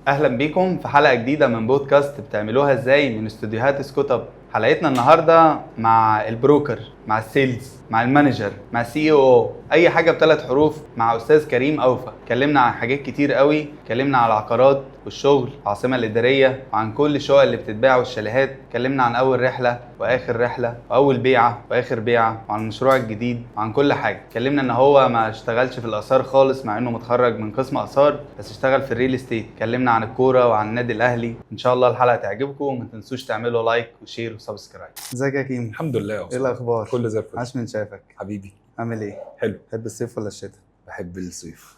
اهلا بيكم في حلقه جديده من بودكاست بتعملوها ازاي من استوديوهات سكوت اب. حلقتنا النهارده مع البروكر، مع السيلز، مع المانجر، مع السي او، اي حاجه بثلاث حروف، مع استاذ كريم اوفا. اتكلمنا عن حاجات كتير قوي، اتكلمنا عن العقارات والشغل، العاصمه الاداريه، وعن كل الشقق اللي بتتباع والشاليهات. اتكلمنا عن اول رحله واخر رحله واول بيعه واخر بيعه، وعن المشروع الجديد، وعن كل حاجه. اتكلمنا ان هو ما اشتغلش في الاثار خالص مع انه متخرج من قسم اثار، بس اشتغل في الريل استيت. اتكلمنا عن الكوره وعن النادي الاهلي. ان شاء الله الحلقه تعجبكم، وما تنسوش تعملوا لايك وشير وسبسكرايب. ازيك يا كيمو؟ الحمد لله يا ايه أستاذ. الاخبار؟ كل زي الفل. عاش من شافك حبيبي. عامل ايه؟ حلو. تحب الصيف ولا الشتاء؟ بحب الصيف.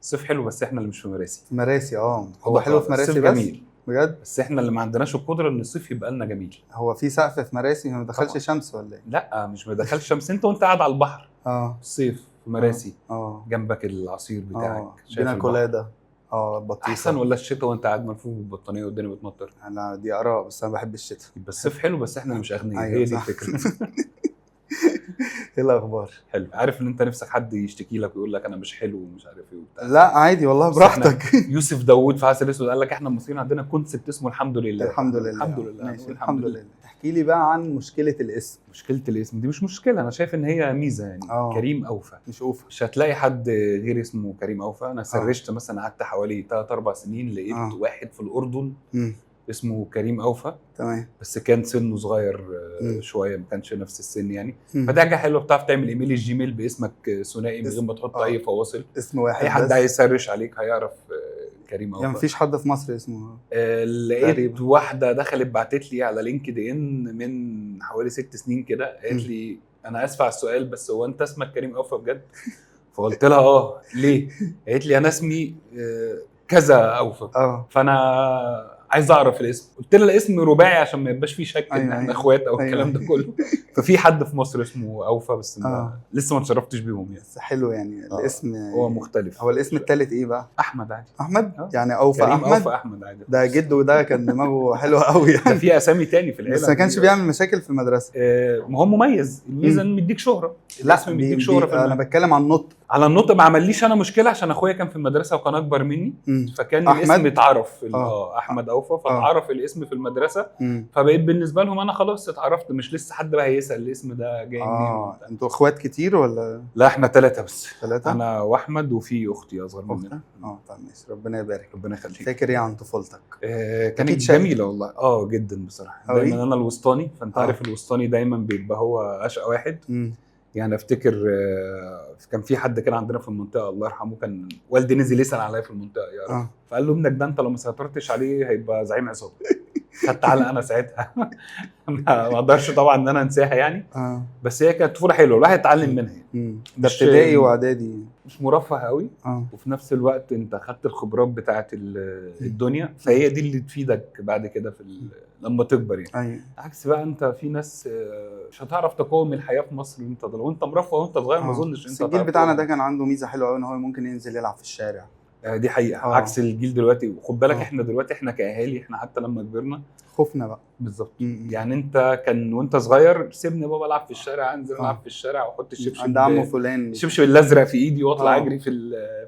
الصيف حلو، بس احنا اللي مش في مراسي. في مراسي. هو حلو في مراسي الصيف بس جميل، بجد. بس احنا اللي ما عندناش القدره ان الصيف يبقى لنا جميل. هو في سقف في مراسي ما دخلش طبعاً. شمس ولا ايه؟ لا مش مدخل شمس، انت وانت قاعد على البحر الصيف في مراسي جنبك العصير بتاعك بينا كولاده بطيخه. احسن ولا الشتاء وانت قاعد ملفوف بالبطانيه والدنيا بتمطر؟ لا دي اراء، بس انا بحب الشتاء. يبقى الصيف حلو، بس احنا اللي مش اغنياء. أيوة هي دي صح. الفكره. ايه الاخبار؟ حلو. عارف ان انت نفسك حد يشتكي لك ويقول لك انا مش حلو ومش عارف ايه وبتاع. لا عادي والله، براحتك. يوسف داوود في عسل اسود قال لك احنا المصريين عندنا كونسبت اسمه الحمد لله. الحمد لله. الحمد لله. ماشي الحمد لله. احكي لي بقى عن مشكله الاسم. مشكله الاسم دي مش مشكله، انا شايف ان هي ميزه يعني. كريم اوفا مش اوفا، مش هتلاقي حد غير اسمه كريم اوفا. انا سرشت مثلا، قعدت حوالي 3-4 سنين لقيت واحد في الاردن اسمه كريم اوفا. تمام. بس كان سنه صغير شويه، ما كانش نفس السن يعني. فده حاجه حلوه، بتعرف تعمل ايميل الجيميل باسمك ثنائي من غير ما تحط اي فواصل. اسم واحد، اي حد عايز يسرش عليك هيعرف كريم اوفا. يعني مفيش حد في مصر اسمه لقيت واحده دخلت بعتت لي على لينكد ان من حوالي 6 سنين كده، قالت لي انا اسف على السؤال، بس هو انت اسمك كريم اوفا بجد؟ فقلت لها ليه؟ قالت لي انا اسمي كذا اوفا. فانا عايز اعرف الاسم. قلت لها الاسم رباعي عشان ما يبقاش فيه شك ان احنا اخوات او الكلام ده كله. ففي حد في مصر اسمه اوفا، بس لسه ما اتشرفتش بيهم يعني. حلو يعني الاسم هو مختلف. هو الاسم الثالث ايه بقى؟ احمد عادي. احمد يعني اوفا كريم احمد. اوفا احمد عادي. ده جده ده كان دماغه حلوه قوي يعني. ده في اسامي تاني في العيله، بس ما كانش بيعمل مشاكل في المدرسه. ما هو مميز. الميزه ان مديك شهره. لا بيديك شهره. انا بتكلم عن النطق. على النطق ما عمليش انا مشكله، عشان اخويا كان في المدرسه وكان اكبر مني. فكان الاسم اتعرف احمد اوفا، فاتعرف الاسم في المدرسه. فبقيت بالنسبه لهم انا خلاص اتعرفت، مش لسه حد بقى يسال الاسم ده جاي منين. انتوا اخوات كتير ولا؟ لا احنا 3 بس. 3. انا واحمد وفي اختي اصغر مننا. طب ماشي، ربنا يبارك. ربنا يخليك. فاكر ايه عن طفولتك؟ كانت جميله والله. جدا بصراحه. دايما انا الوسطاني، فانت عارف الوسطاني دايما بيبقى هو اشقى واحد. يعني افتكر كان في حد كده عندنا في المنطقه الله يرحمه، كان والدي نزل يسال عليا في المنطقه يعرف. فقال له ابنك ده انت لو ما سيطرتش عليه هيبقى زعيم عصابه. خدت على انا ساعتها. ما اقدرش طبعا ان انا انساها يعني. بس هي كانت طفوله حلوه، الواحد اتعلم منها يعني. ده ابتدائي واعدادي، مش مرفه قوي. وفي نفس الوقت انت خدت الخبرات بتاعه الدنيا، فهي دي اللي تفيدك بعد كده في لما تكبر يعني. عكس بقى انت في ناس مش هتعرف تقاوم الحياه في مصر. انت لو انت مرفه وانت صغير ما اظنش انت. الجيل بتاعنا ده كان عنده ميزه حلوه قوي، ان هو ممكن ينزل يلعب في الشارع. دي حقيقه. عكس الجيل دلوقتي. وخد بالك احنا دلوقتي احنا كاهالي، احنا حتى لما كبرنا خفنا بقى. بالظبط. يعني انت كان وانت صغير سيبني بابا العب في الشارع، انزل العب في الشارع واحط الشبشب عند عمه فلان، الشبشب الازرق في ايدي واطلع اجري في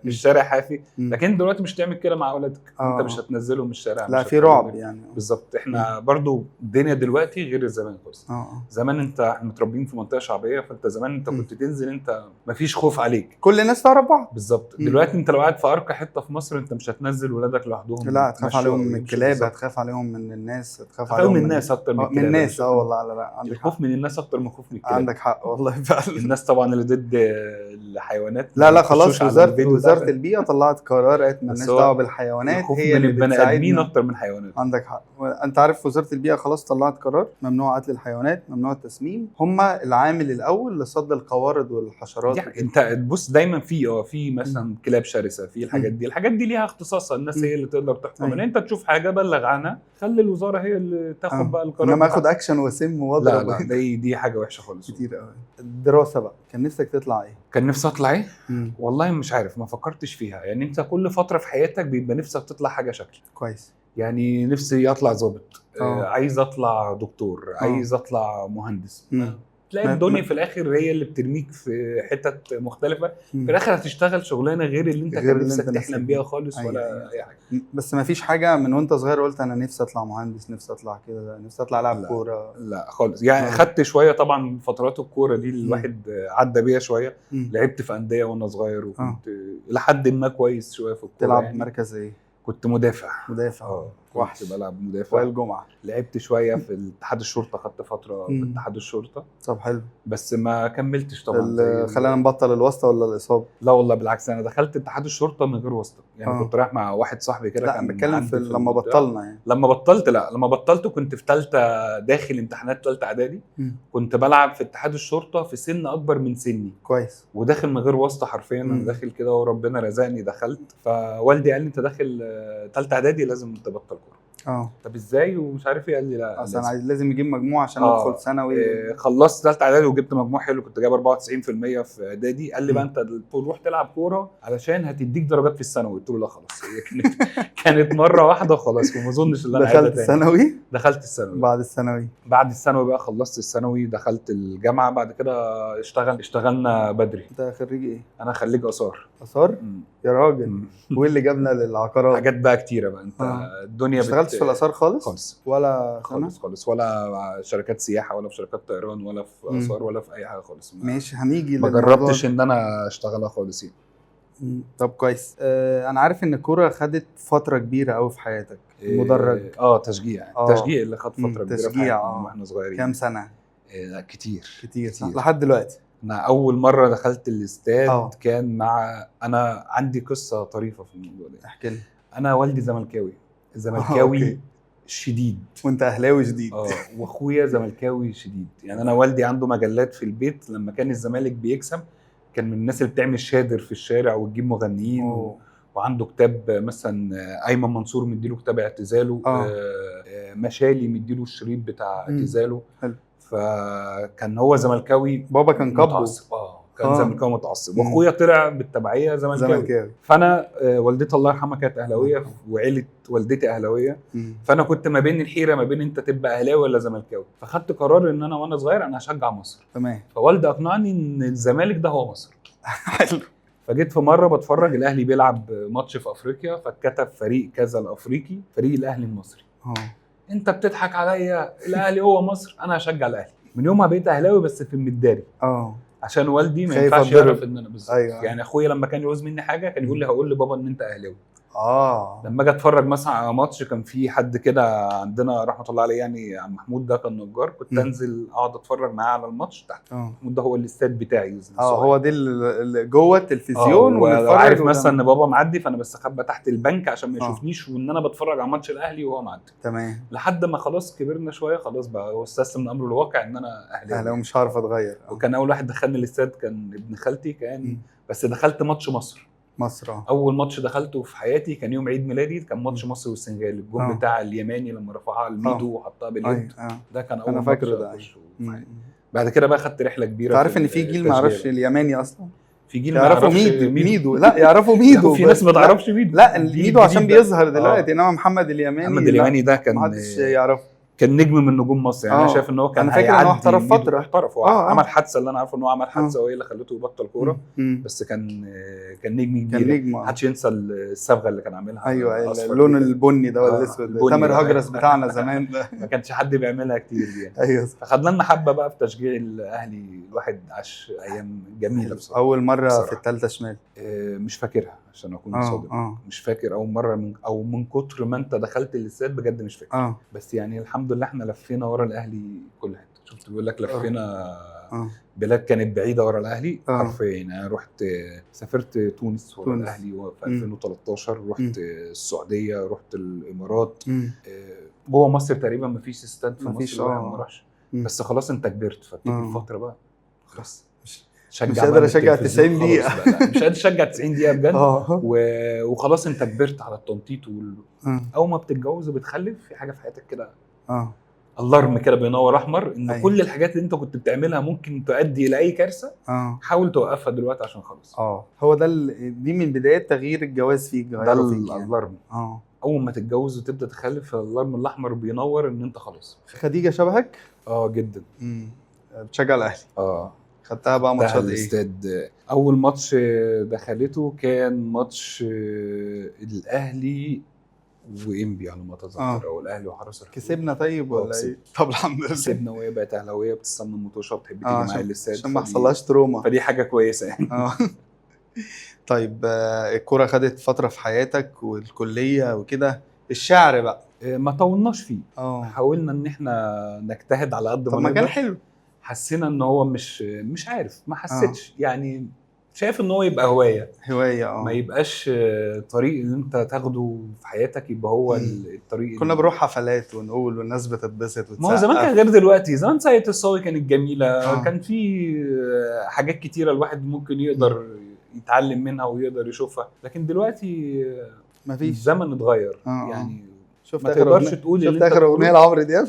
الشارع حافي. لكن دلوقتي مش تعمل كده مع اولادك. انت مش هتنزلهم من الشارع. لا في رعب يعني. بالظبط. احنا برضو الدنيا دلوقتي غير زمان خالص. زمان انت متربيين في منطقه شعبيه، فانت زمان انت كنت تنزل انت مفيش خوف عليك، كل الناس تعرف بعض. بالظبط. دلوقتي انت لو قاعد في ارقى حته في مصر انت مش هتنزل ولادك لوحدهم. لا هتخاف عليهم من الكلاب، هتخاف عليهم من الناس، هتخاف عليهم من الناس اكتر من الكلاب. من الناس والله. لا الخوف من الناس اكتر من خوف من الكلاب. عندك حق والله فعلا. الناس طبعا اللي ضد الحيوانات. لا خلاص، وزاره البيئه طلعت قرار قالت مالناش دعوه بالحيوانات، هي اللي البني ادمين اكتر من الحيوانات. عندك حق. انت عارف وزاره البيئه خلاص طلعت قرار ممنوع قتل الحيوانات، ممنوع التسميم. هم العامل الاول لصد القوارض والحشرات. انت تبص دايما في مثلا كلاب شرسه، في الحاجات دي ليها اختصاصها. الناس هي اللي تقدر تحكم. ان انت تشوف حاجه بلغ عنها، خلي الوزاره هي اللي تاخد بقى القرار. انما اخد اكشن واسم واضرب. لا دي حاجه وحشه خالص كتير قوي. الدراسه بقى كان نفسك تطلع ايه؟ كان نفسي اطلع ايه؟ والله مش عارف، ما فكرتش فيها يعني. انت كل فتره في حياتك بيبقى نفسك تطلع حاجه شكل كويس. يعني نفسي اطلع ضابط، عايز اطلع دكتور، عايز اطلع مهندس. تلاقي الدنيا في الاخر هي اللي بترميك في حتت مختلفه، في الاخر هتشتغل شغلانه غير اللي انت كان نفسك تحلم بيها خالص. ولا اي حاجه. بس ما فيش حاجه من وانت صغير قلت انا نفسي اطلع مهندس، نفسي اطلع كده، نفسي اطلع لاعب كوره؟ لا خالص يعني. خدت شويه طبعا فترات الكوره دي الواحد عدى بيها شويه. لعبت في انديه وانا صغير، وكنت لحد ما كويس شويه في الكوره. تلعب يعني مركز ايه؟ كنت مدافع. كنت بلعب مدافع. وائل جمعه. لعبت شويه في اتحاد الشرطه، خدت فتره في اتحاد الشرطه. طب حلو. بس ما كملتش طبعا. خلينا نبطل الواسطه ولا الاصابه؟ لا والله بالعكس، انا دخلت اتحاد الشرطه من غير واسطه يعني. كنت رايح مع واحد صاحبي كده. لا كان بتكلم في لما بطلنا يعني. لما بطلت كنت في ثالثه، داخل امتحانات ثالثه اعدادي. كنت بلعب في اتحاد الشرطه في سن اكبر من سني. كويس. وداخل من غير واسطه حرفيا. انا داخل كده وربنا رزقني دخلت. فوالدي قال لي انت داخل ثالثه اعدادي لازم تبطل كوره. طب ازاي ومش عارف ايه؟ قال لي لا اصلا لازم يجيب مجموع عشان ادخل ثانوي. خلصت ثالثه اعدادي وجبت مجموع حلو، كنت جايب 94% في اعدادي. قال لي بقى انت تروح تلعب كوره علشان هتديك درجات في الثانوي. قلت له لا خلاص، هي كانت مره واحده وخلاص، وما اظنش ان انا دخلت الثانوي. دخلت الثانوي. بعد الثانوي بقى خلصت الثانوي، دخلت الجامعه. بعد كده اشتغلنا بدري. انت خريج ايه؟ انا خريج اثار. يا راجل. وايه اللي جابنا للعقارات؟ حاجات بقى كتيره بقى. انت الدنيا اشتغلتش في الاثار خالص ولا خالص ولا شركات سياحه ولا في شركات طيران ولا في اثار ولا في اي حاجه خالص. ماشي هنيجي ما جربتش ان انا اشتغلها خالص يعني. طب كويس. انا عارف ان الكوره خدت فتره كبيره قوي في حياتك. مدرج. تشجيع. تشجيع اللي خد فتره كبيره في حياتنا واحنا صغيرين. كام سنه؟ كتير لحد دلوقتي. انا اول مره دخلت الاستاد كان مع، انا عندي قصه طريفه في الموضوع ده. احكي لي. انا والدي زملكاوي شديد. وانت اهلاوي شديد. واخويا زملكاوي شديد. يعني انا والدي عنده مجلات في البيت. لما كان الزمالك بيكسب كان من الناس اللي بتعمل شادر في الشارع وتجيب مغنيين. وعنده كتاب مثلا ايمن منصور مديله كتاب اعتزاله. مشالي مديله الشريط بتاع اعتزاله. فكان هو زملكاوي. بابا كان كابو. كان زملكاوي متعصب. واخويا طلع بالتبعيه زملكاوي. فانا والدتي الله يرحمها كانت اهلاويه، وعيله والدتي اهلاويه. فانا كنت ما بين الحيره ما بين انت تبقى اهلاوي ولا زملكاوي. فخدت قرار ان انا وانا صغير انا هشجع مصر. تمام. فوالدي اقنعني ان الزمالك ده هو مصر. حلو. فجيت في مره بتفرج الاهلي بيلعب ماتش في افريقيا، فاتكتب فريق كذا الافريقي، فريق الاهلي المصري. انت بتضحك عليا، الاهلي هو مصر، انا هشجع الاهلي. من يومها بقيت اهلاوي بس في المداري. عشان والدي ما ينفعش يعرف ان انا بالظبط. يعني اخويا لما كان يعوز مني حاجه كان يقول لي هقول لبابا ان انت اهلاوي. لما اجي اتفرج مثلا على ماتش، كان في حد كده عندنا رحمه الله عليه يعني عم محمود، ده كان نجار. كنت انزل اقعد اتفرج معاه على الماتش تحت. محمود ده هو الاستاد بتاعي. هو دي اللي جوه التلفزيون. وعارف مثلا ان بابا معدي فانا بستخبى تحت البنك عشان ما يشوفنيش وان انا بتفرج على ماتش الاهلي وهو معدي. تمام. لحد ما خلاص كبرنا شويه، خلاص بقى واستسلم من امر الواقع ان انا اهلاوي مش هعرف اتغير. وكان اول واحد دخلني الاستاد كان ابن خالتي. كان بس دخلت ماتش مصر. اول ماتش دخلته في حياتي كان يوم عيد ميلادي. كان ماتش مصر والسنغال. الجون بتاع اليماني لما رفعها الميدو وحطها باليد. ده كان اول ماتش اخشه. بعد كده بقى خدت رحله كبيره. تعرف ان في جيل ما يعرفش اليماني اصلا. في جيل يعرفوا ميدو. لا يعرفوا ميدو. في ناس ما تعرفش ميدو. لا الميدو عشان بيظهر دلوقتي. انما محمد اليماني ده كان محدش يعرفه. كان نجم من نجوم مصر. يعني انا شايف ان هو كان انا فاكر ان هو احترف فتره. احترف عمل حادثه. اللي انا عارفه ان هو عمل حادثه وهي اللي خلته يبطل كوره. بس كان نجم كبير. محدش ينسى الصبغه اللي كان عاملها. ايوه اللون البني ده ولا الاسود. تامر هجرس بتاعنا زمان ده ما كانش حد بيعملها كتير دي يعني. ايوه. فخدنا لنا حبه بقى في تشجيع الاهلي. الواحد عاش ايام جميله بصراحه. اول مره في الثالثه شمال مش فاكرها عشان اكون صادق. مش فاكر اول مره من كتر ما انت دخلت الاستاد بجد مش فاكر. بس يعني الحمد لله احنا لفينا ورا الاهلي كل حته. شفت بيقول لك لفينا بلاد كانت بعيده ورا الاهلي حرفيا. انا رحت سافرت تونس ورا الاهلي في 2013. رحت السعوديه، رحت الامارات. جوه مصر تقريبا ما فيش استاد في مصر ما راحش. بس خلاص انت كبرت فبتيجي الفتره بقى خلاص مش قادر اشجع 90 دقيقه. مش قادر اشجع 90 دقيقه بجد. وخلاص انت كبرت على التنطيط. اول ما بتتجوز وبتخلف في حاجه في حياتك كده الارم كده بينور احمر ان كل الحاجات اللي انت كنت بتعملها ممكن تؤدي الى اي كارثه. حاول توقفها دلوقتي عشان خلاص. هو ده دي من بدايات تغيير الجواز فيك. ده الارم. اول ما تتجوز وتبدا تخلف الارم الاحمر بينور ان انت خلاص. خديجه شبهك؟ جدا. بتشجع الاهلي. خدتها بقى ماتشات ايه؟ الاستاد اول ماتش دخلته كان ماتش الاهلي وانبي على ما اتذكر، او الاهلي وحرس الحدود. كسبنا طيب ولا ايه؟ طب الحمد لله كسبنا، وهي بقت اهلاويه بتستنى المطوشه وبتحب تيجي معايا الاستاد عشان ما حصلهاش تروما، فدي حاجه كويسه يعني. طيب الكوره خدت فتره في حياتك والكليه وكده، الشعر بقى ما طولناش فيه. حاولنا ان احنا نجتهد على قد ما طب ما كان حلو. حسينا ان هو مش عارف، ما حسيتش يعني شايف ان هو يبقى هوايه ما يبقاش طريق ان انت تاخده في حياتك يبقى هو الطريق. كنا بنروح حفلات ونقول والناس بتتبسط وتسقف. ما هو زمان كان غير دلوقتي. زمان ساقية الصاوي كانت جميله. كان في حاجات كتيره الواحد ممكن يقدر يتعلم منها ويقدر يشوفها، لكن دلوقتي مفيش، الزمن اتغير. يعني ما تقدرش تقول شفت اخر اغنيه لعمرو دياب.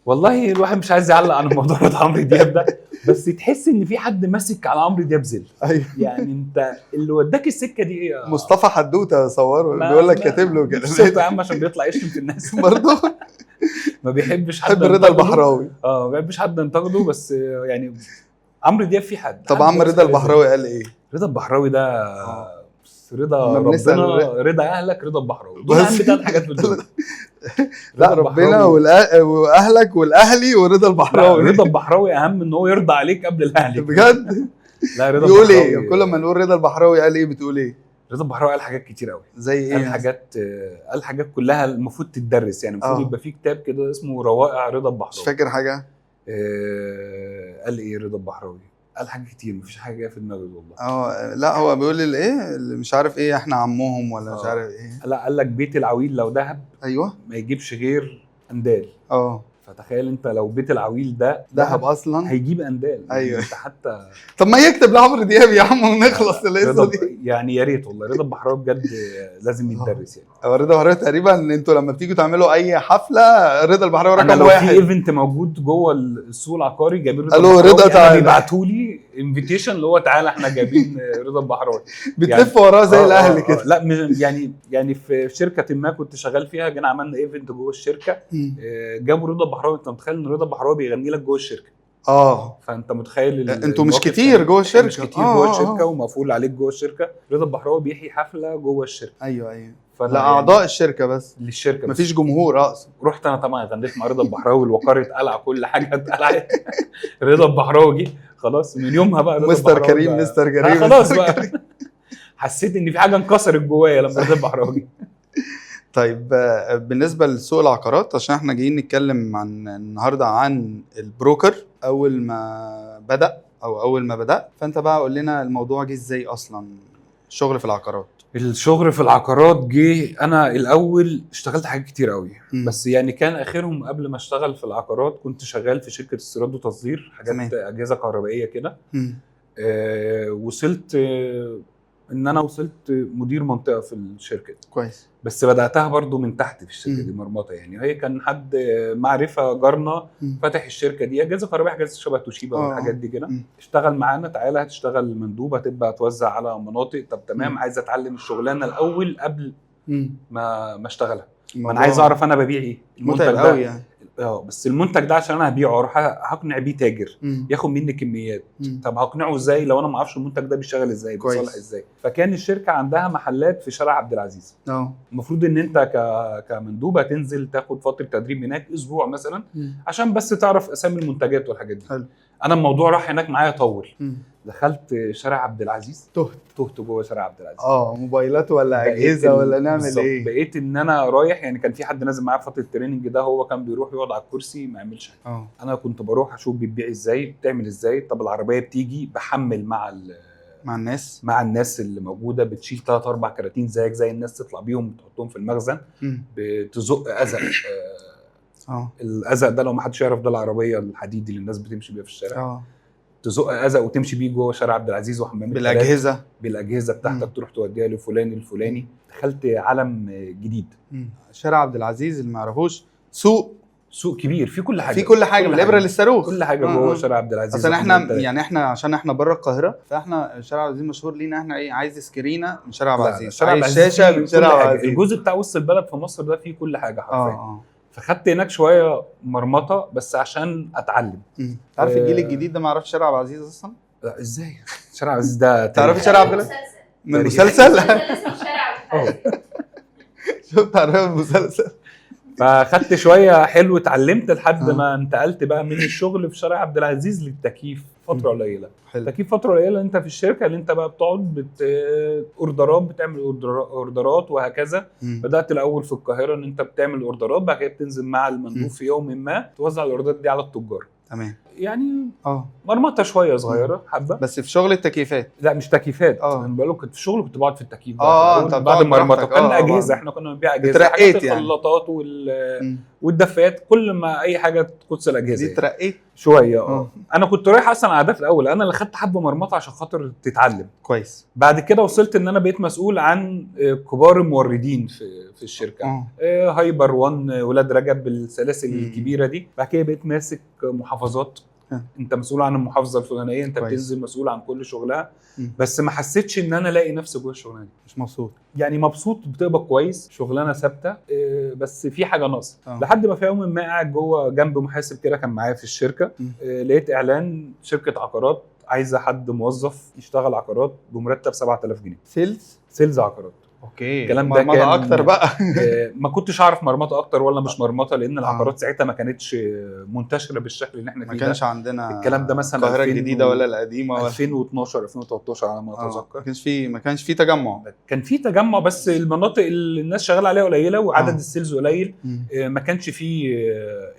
والله الواحد مش عايز يعلق عن موضوع عمرو دياب ده، بس تحس ان في حد ماسك على عمرو دياب زل. يعني انت اللي وداك السكه دي ايه؟ مصطفى حدوته صوره بيقول لك كاتب له كده يا عم عشان بيطلع يشتم في الناس برضه. ما بيحبش حد. رضا البحراوي ما بيحبش حد ينتقده، بس يعني عمرو دياب في حد. طب عم رضا البحراوي قال ايه؟ رضا البحراوي ده رضا ربنا، رضا اهلك، رضا البحراوي. دول اهم 3 حاجات في الدنيا. لا ربنا واهلك والاهلي ورضا البحراوي. رضا البحراوي اهم ان هو يرضى عليك قبل الاهلي بجد. لا رضا بيقول ايه كل ما نقول رضا البحراوي قال ايه؟ بتقول ايه؟ رضا البحراوي قال حاجات كتير قوي. زي ايه؟ قال حاجات كلها المفروض تدرس، يعني المفروض يبقى في كتاب كده اسمه روائع رضا البحراوي. مش فاكر حاجه. قال ايه رضا البحراوي؟ قال حاجه كتير، مفيش حاجه جايه في دماغي والله. لا هو بيقول الايه اللي مش عارف ايه، احنا عمهم ولا مش عارف ايه. لا قال لك بيت العويل لو ذهب ايوه ما يجيبش غير اندال. فتخيل انت لو بيت العويل ده ذهب اصلا هيجيب اندال. ايوه انت حتى طب ما يكتب لعمرو دياب يا عم ونخلص القصه دي. يعني يا ريت والله. رضا البحراوي بجد لازم يتدرس يعني. رضا البحراوي تقريبا انتوا لما بتيجوا تعملوا اي حفله رضا البحراوي رقم 1. في ايفنت موجود جوه السوق العقاري جايبين رضا تعالى بيبعتوا لي انفيتيشن اللي هو تعالى احنا جايبين رضا البحراوي. بتلف وراه زي الاهل كده. لا يعني في شركه ما كنت شغال فيها، جينا عملنا ايفنت جوه الشركه. جابوا رضا البحراوي. انت متخيل ان رضا البحراوي بيغني لك جوه الشركه؟ فانت متخيل انتوا مش كتير جوه الشركه. مش كتير جوه الشركه ومقفول عليك جوه الشركه. رضا البحراوي بيحيي حفله جوه الشركه. ايوه لا اعضاء الشركه بس، للشركه مفيش جمهور اقصد. رحت انا طبعا غنيت مع رضا البحراوي، الوقار اتقلع، كل حاجه اتقلعت. رضا البحراوي جه خلاص من يومها بقى مستر كريم مستر كريم خلاص بقى. حسيت ان في حاجه انكسرت جوايا لما رضا البحراوي جه. طيب بالنسبه لسوق العقارات، عشان احنا جايين نتكلم عن النهارده عن البروكر اول ما بدأ، فانت بقى قول لنا الموضوع جه ازاي اصلا الشغل في العقارات. الشغل في العقارات جه، انا الاول اشتغلت حاجات كتير قوي، بس يعني كان اخرهم قبل ما اشتغل في العقارات كنت شغال في شركه استيراد وتصدير حاجات اجهزه كهربائيه كده. وصلت ان انا وصلت مدير منطقه في الشركه دي. كويس. بس بداتها برضو من تحت في الشركه دي مرمطه يعني. هي كان حد معرفه جارنا فتح الشركه دي اجهزه كهربائيه، حاجات شبه توشيبا والحاجات دي كده. اشتغل معانا، تعالى هتشتغل مندوب، هتبقى توزع على مناطق. طب تمام. عايز اتعلم الشغلانه الاول قبل ما اشتغلها. ما انا عايز اعرف انا ببيع ايه. المنتج ده قوي يعني. بس المنتج ده عشان انا هبيعه اروح هقنع بيه تاجر ياخد مني كميات. طب هقنعه ازاي لو انا ما اعرفش المنتج ده بيشتغل ازاي، بيصلح ازاي؟ فكان الشركه عندها محلات في شارع عبد العزيز. المفروض ان انت كمندوب هتنزل تاخد فتره تدريب هناك اسبوع مثلا عشان بس تعرف اسامي المنتجات والحاجات دي. حلو. انا الموضوع راح هناك معايا طول. دخلت شارع عبد العزيز، تهت جوه شارع عبد العزيز. موبايلات ولا اجهزه ولا نعمل ايه؟ بقيت ان انا رايح يعني. كان في حد نازل معايا فتره التريننج ده، هو كان بيروح يقعد على الكرسي ما يعملش حاجه. انا كنت بروح اشوف بتبيع ازاي، بتعمل ازاي. طب العربيه بتيجي بحمل مع الناس اللي موجوده، بتشيل 3 4 كراتين زي الناس، تطلع بيهم تحطهم في المخزن. بتزق ازق. الازق ده لو ما حدش يعرف ده العربيه الحديد اللي الناس بتمشي بيها في الشارع. تزق ازق وتمشي بيه جوه شارع عبد العزيز وحمام بالاجهزه بتاعتك. تروح توديها لفلان الفلاني. دخلت عالم جديد. شارع عبد العزيز اللي ما يعرفوش سوق كبير فيه كل حاجه من الابره للصاروخ، كل حاجه جوه شارع عبد العزيز. اصل احنا عشان احنا بره القاهره، فاحنا شارع عبد العزيز مشهور لينا احنا ايه، عايز سكرينه من شارع عبد العزيز، عايز شاشه من شارع عبد العزيز. الجزء بتاع وسط البلد في مصر ده فيه كل حاجه حرفيا. فخدت هناك شويه مرمطه بس عشان اتعلم. تعرف الجيل الجديد ده ما يعرفش شارع عبد العزيز اصلا؟ لا ازاي شارع عزيز ده تعرفي شارع عبد العزيز من المسلسل؟ شارع عبد العزيز. شفت تعرف المسلسل؟ فخدت شويه حلو اتعلمت لحد ما انتقلت بقى من الشغل في شارع عبد العزيز للتكييف فتره قليله. حلو. تكييف فتره قليله انت في الشركه اللي انت بقى بتقعد اوردرات بتعمل اوردرات وهكذا. بدات الاول في القاهره ان انت بتعمل اوردرات، بعد كده بتنزل مع المندوب في يوم ما توزع الاوردرات دي على التجار. تمام. يعني مرمطه شويه صغيره حبه. بس في شغل التكييفات؟ لا مش تكييفات. انا بقول لك كنت في الشغل كنت بقعد في التكييف انت بعد المرمطه كان اجهزه. احنا كنا بنبيع اجهزه، حاجات الخلاطات والدفايات، كل ما اي حاجه تخص الاجهزه دي اترقيت شويه. انا كنت رايح اصلا على ده في الاول، انا اللي خدت حبه مرمطه عشان خاطر تتعلم كويس. بعد كده وصلت ان انا بقيت مسؤول عن كبار الموردين في الشركه. هايبر وان، ولاد رجب، السلاسل الكبيره دي. بعد كده بقيت ماسك محافظات. انت مسؤول عن المحافظه الفلانيه، انت كويس. بتنزل مسؤول عن كل شغلها. بس ما حسيتش ان انا الاقي نفسي جوه الشغلانه دي. مش مبسوط يعني؟ مبسوط، بتقبض كويس، شغلانه ثابته، بس في حاجه ناقصه. لحد ما في يوم ما قاعد جوه جنب محاسب كده كان معايا في الشركه، لقيت اعلان شركه عقارات عايزه حد موظف يشتغل عقارات بمرتب 7000 جنيه. سيلز عقارات. اوكي. الكلام ده كان اكتر بقى. ما كنتش اعرف مرمطه اكتر ولا مش مرمطه، لان العقارات ساعتها ما كانتش منتشره بالشكل اللي احنا فيه. ما كانش عندنا الكلام ده مثلا القاهره الجديده ولا القديمه 2012 2013 على ما اتذكر. ما كانش في تجمع. كان في تجمع بس المناطق اللي الناس شغاله عليها قليله وعدد السيلز قليل. ما كانش في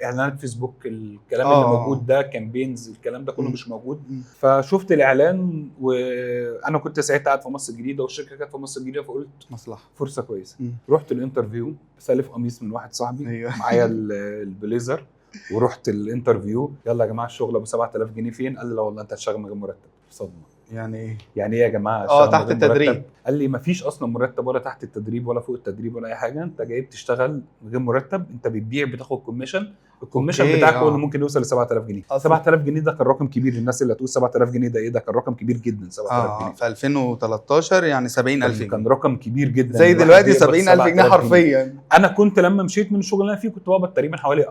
اعلانات فيسبوك، الكلام اللي موجود ده كامبينز، الكلام ده كله مش موجود. فشفت الاعلان وانا كنت ساعتها قاعد في مصر الجديده والشركه كانت في مصر الجديده، فقلت مصلحه، فرصه كويسه. رحت الانترفيو سالف قميص من واحد صاحبي معايا البليزر، ورحت الانترفيو. يلا يا جماعه الشغل ابو 7000 جنيه فين؟ قال لي لا والله انت هتشتغل من غير مرتب. صدمه. يعني ايه؟ يعني ايه يا جماعه؟ تحت التدريب. قال لي مفيش اصلا مرتب ولا تحت التدريب ولا فوق التدريب ولا اي حاجه، انت جاي بتشتغل من غير مرتب، انت بتبيع بتاخد كوميشن، الكوميشن بتاعك هو اللي ممكن يوصل ل 7000 جنيه. 7000 جنيه ده كان رقم كبير للناس اللي هتقول 7000 جنيه ده ايه، ده كان رقم كبير جدا. 7000 جنيه في 2013 يعني 70000 جنيه كان رقم كبير جدا زي دلوقتي. 70000 جنيه حرفيا. انا كنت لما مشيت من الشغل اللي انا فيه كنت بقبض تقريبا حوالي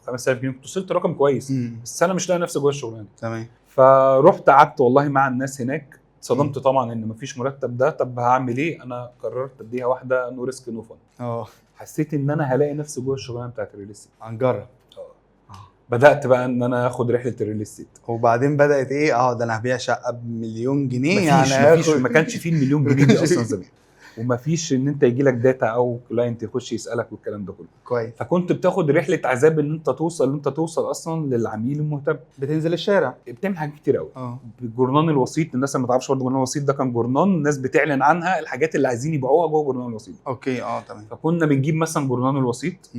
4-5000 جنيه، كنت وصلت رقم كويس. بس انا مش لاقي نفسي جوه الشغلانه. تمام. فرحت قعدت والله مع الناس هناك، صدمت طبعا ان مفيش مرتب. ده طب هعمل ايه؟ انا قررت اديها واحده نو ريسك نو فن. حسيت ان انا هلاقي نفسي جوه الشغلانه بتاعت الريل استيت. هنجرب. بدات بقى ان انا اخد رحله الريل استيت. وبعدين بدات ايه؟ ده انا هبيع شقه بمليون جنيه. مفيش ما كانش فيه المليون جنيه دي اصلا زمان، ومفيش ان انت يجي لك داتا او كلاينت يخش يسالك والكلام ده كله. كويس. فكنت بتاخد رحله عذاب ان انت توصل اصلا للعميل المهتم. بتنزل الشارع، بتعمل حاجات كتير قوي. الجورنان الوسيط، الناس اللي ما تعرفش برضه الجورنان الوسيط ده كان جورنان الناس بتعلن عنها الحاجات اللي عايزين يبيعوها جوه الجورنان الوسيط. اوكي. تمام. فكنا بنجيب مثلا جورنان الوسيط،